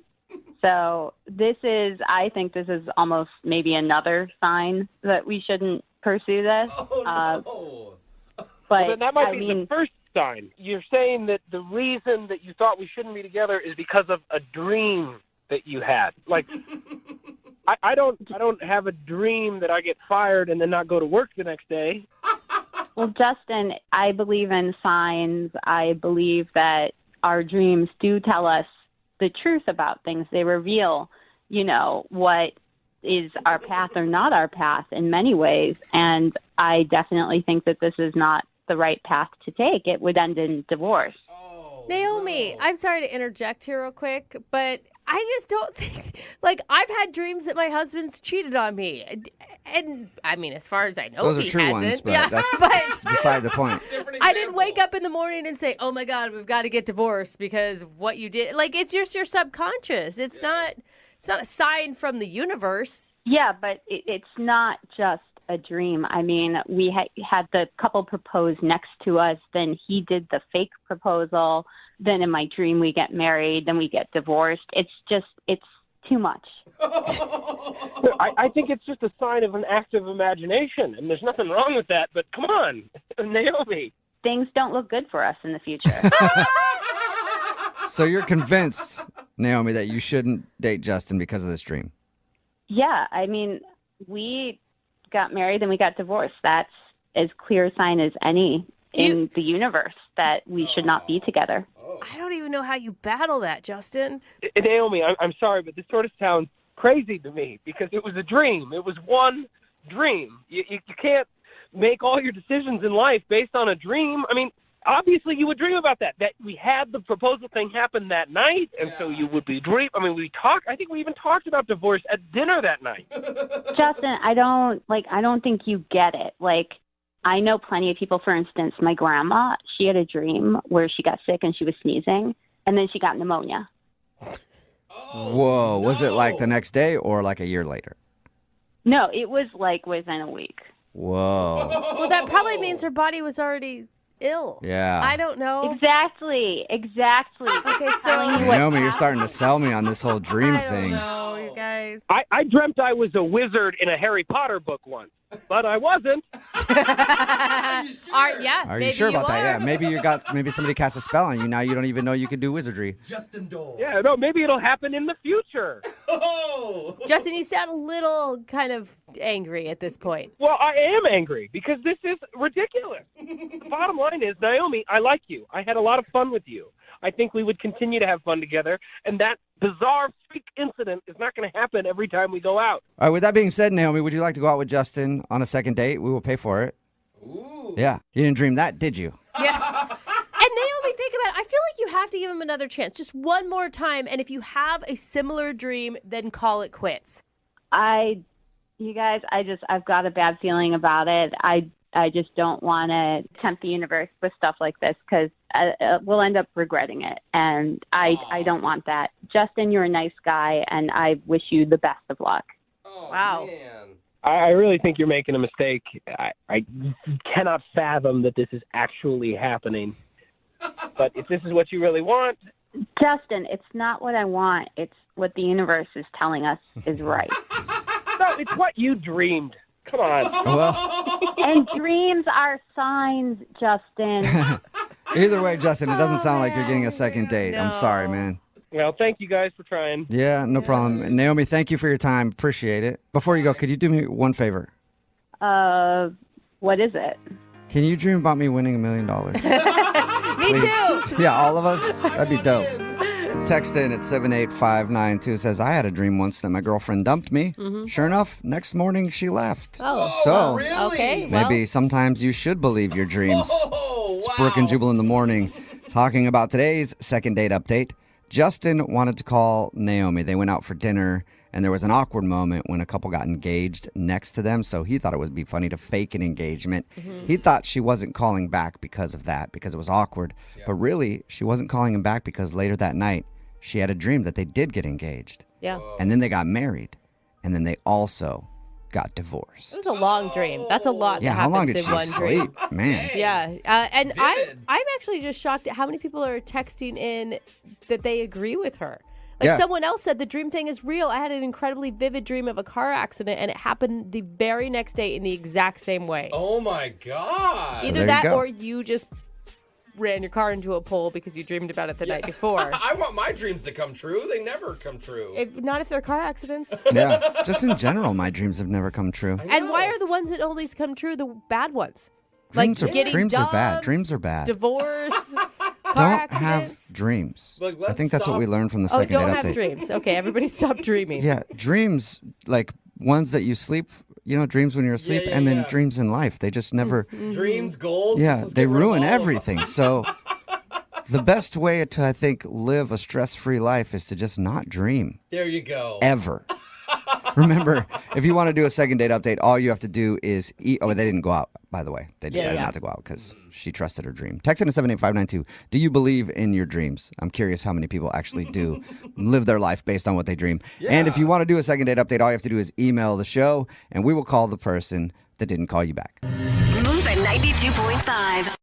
So I think this is almost maybe another sign that we shouldn't pursue this. Oh, no. But Well, then that might I be mean, the first sign. You're saying that the reason that you thought we shouldn't be together is because of a dream that you had. Like, I don't have a dream that I get fired and then not go to work the next day. well, Justin, I believe in signs. I believe that our dreams do tell us the truth about things. They reveal, what is our path or not our path in many ways. And I definitely think that this is not the right path to take. It would end in divorce. Naomi, I'm sorry to interject here real quick, but I just don't think, like, I've had dreams that my husband's cheated on me. And I mean, as far as I know, Those are he true hasn't. ones, but yeah, that's but beside the point. I didn't wake up in the morning and say, oh my God, we've got to get divorced because of what you did. Like, it's just your subconscious. It's not a sign from the universe. Yeah, but it's not just a dream. I mean, we had the couple propose next to us. Then he did the fake proposal. Then in my dream, we get married. Then we get divorced. It's too much. I think it's just a sign of an active imagination, and there's nothing wrong with that. But come on, Naomi. Things don't look good for us in the future. So you're convinced, Naomi, that you shouldn't date Justin because of this dream? Yeah, I mean, we got married and we got divorced. That's as clear a sign as any in the universe that we should not be together. I don't even know how you battle that, Justin. Naomi, I'm sorry, but this sort of sounds crazy to me because it was a dream. It was one dream. You can't make all your decisions in life based on a dream. I mean, obviously you would dream about that. That we had the proposal thing happen that night, and so you would be dream. I mean, I think we even talked about divorce at dinner that night. Justin, I don't think you get it. Like, I know plenty of people, for instance, my grandma, she had a dream where she got sick and she was sneezing, and then she got pneumonia. Whoa. Was it like the next day or like a year later? No, it was like within a week. Whoa. Well, that probably means her body was already ill. Yeah. I don't know. Exactly. Okay, so Naomi, you're starting to sell me on this whole dream thing. no, you guys. I dreamt I was a wizard in a Harry Potter book once, but I wasn't. Are you sure about that? Yeah. Maybe somebody cast a spell on you. Now you don't even know you can do wizardry. Justin Dole. Yeah, no, maybe it'll happen in the future. Justin, you sound a little kind of angry at this point. Well, I am angry because this is ridiculous. The bottom line is, Naomi, I like you. I had a lot of fun with you. I think we would continue to have fun together, and that bizarre freak incident is not going to happen every time we go out. All right, with that being said, Naomi, would you like to go out with Justin on a second date? We will pay for it. Ooh. Yeah. You didn't dream that, did you? Yeah. And Naomi, think about it. I feel like you have to give him another chance, just one more time. And if you have a similar dream, then call it quits. You guys, I've got a bad feeling about it. I just don't want to tempt the universe with stuff like this because we'll end up regretting it. And I don't want that. Justin, you're a nice guy, and I wish you the best of luck. Oh, wow. Man. I really think you're making a mistake. I cannot fathom that this is actually happening. But if this is what you really want... Justin, it's not what I want. It's what the universe is telling us is right. No, it's what you dreamed. Come on. Well, and dreams are signs, Justin. Either way, Justin, it doesn't sound like you're getting a second date. I'm sorry, man. Well, thank you guys for trying. Yeah, no problem. And Naomi, thank you for your time. Appreciate it. Before you go, could you do me one favor? What is it? Can you dream about me winning $1 million? Me too. Yeah, all of us? That'd be dope. Text in at 78592 says, I had a dream once that my girlfriend dumped me. Mm-hmm. Sure enough, next morning she left. Oh, so really? Okay. maybe sometimes you should believe your dreams. Oh, It's wow. Brooke and Jubal in the morning talking about today's second date update. Justin wanted to call Naomi. They went out for dinner, and there was an awkward moment when a couple got engaged next to them, so he thought it would be funny to fake an engagement. Mm-hmm. He thought she wasn't calling back because of that, because it was awkward. Yeah. But really, she wasn't calling him back because later that night, she had a dream that they did get engaged. Yeah. And then they got married, and then they also got divorced. It was a long dream. That's a lot Yeah, that how long happens did in she one dream. sleep? Man. Yeah, and Vivid. I'm actually just shocked at how many people are texting in that they agree with her. Like Yeah. someone else said, the dream thing is real. I had an incredibly vivid dream of a car accident, and it happened the very next day in the exact same way. Oh, my God. So Either there you that go. or you just ran your car into a pole because you dreamed about it the night before. I want my dreams to come true. They never come true. Not if they're car accidents. Yeah, just in general, my dreams have never come true. And why are the ones that always come true the bad ones? Dreams like are getting dreams are bad. dumped, Dreams are bad. Divorce, car Don't accidents. have dreams. Look, I think that's what we learned from the Oh, second don't date have update. dreams. Okay, everybody stop dreaming. Yeah, dreams like ones that you sleep. You know, dreams when you're asleep, yeah, and then yeah. dreams in life. They just never. Dreams, goals. Yeah, let's they get rid of ruin all of them. everything. So, the best way to, I think, live a stress-free life is to just not dream There you go. ever. Remember, if you want to do a second date update, all you have to do is eat. Oh, they didn't go out, by the way. They decided not to go out because she trusted her dream. Text in to 78592. Do you believe in your dreams? I'm curious how many people actually do live their life based on what they dream. And if you want to do a second date update, all you have to do is email the show, and we will call the person that didn't call you back. Move at 92.5.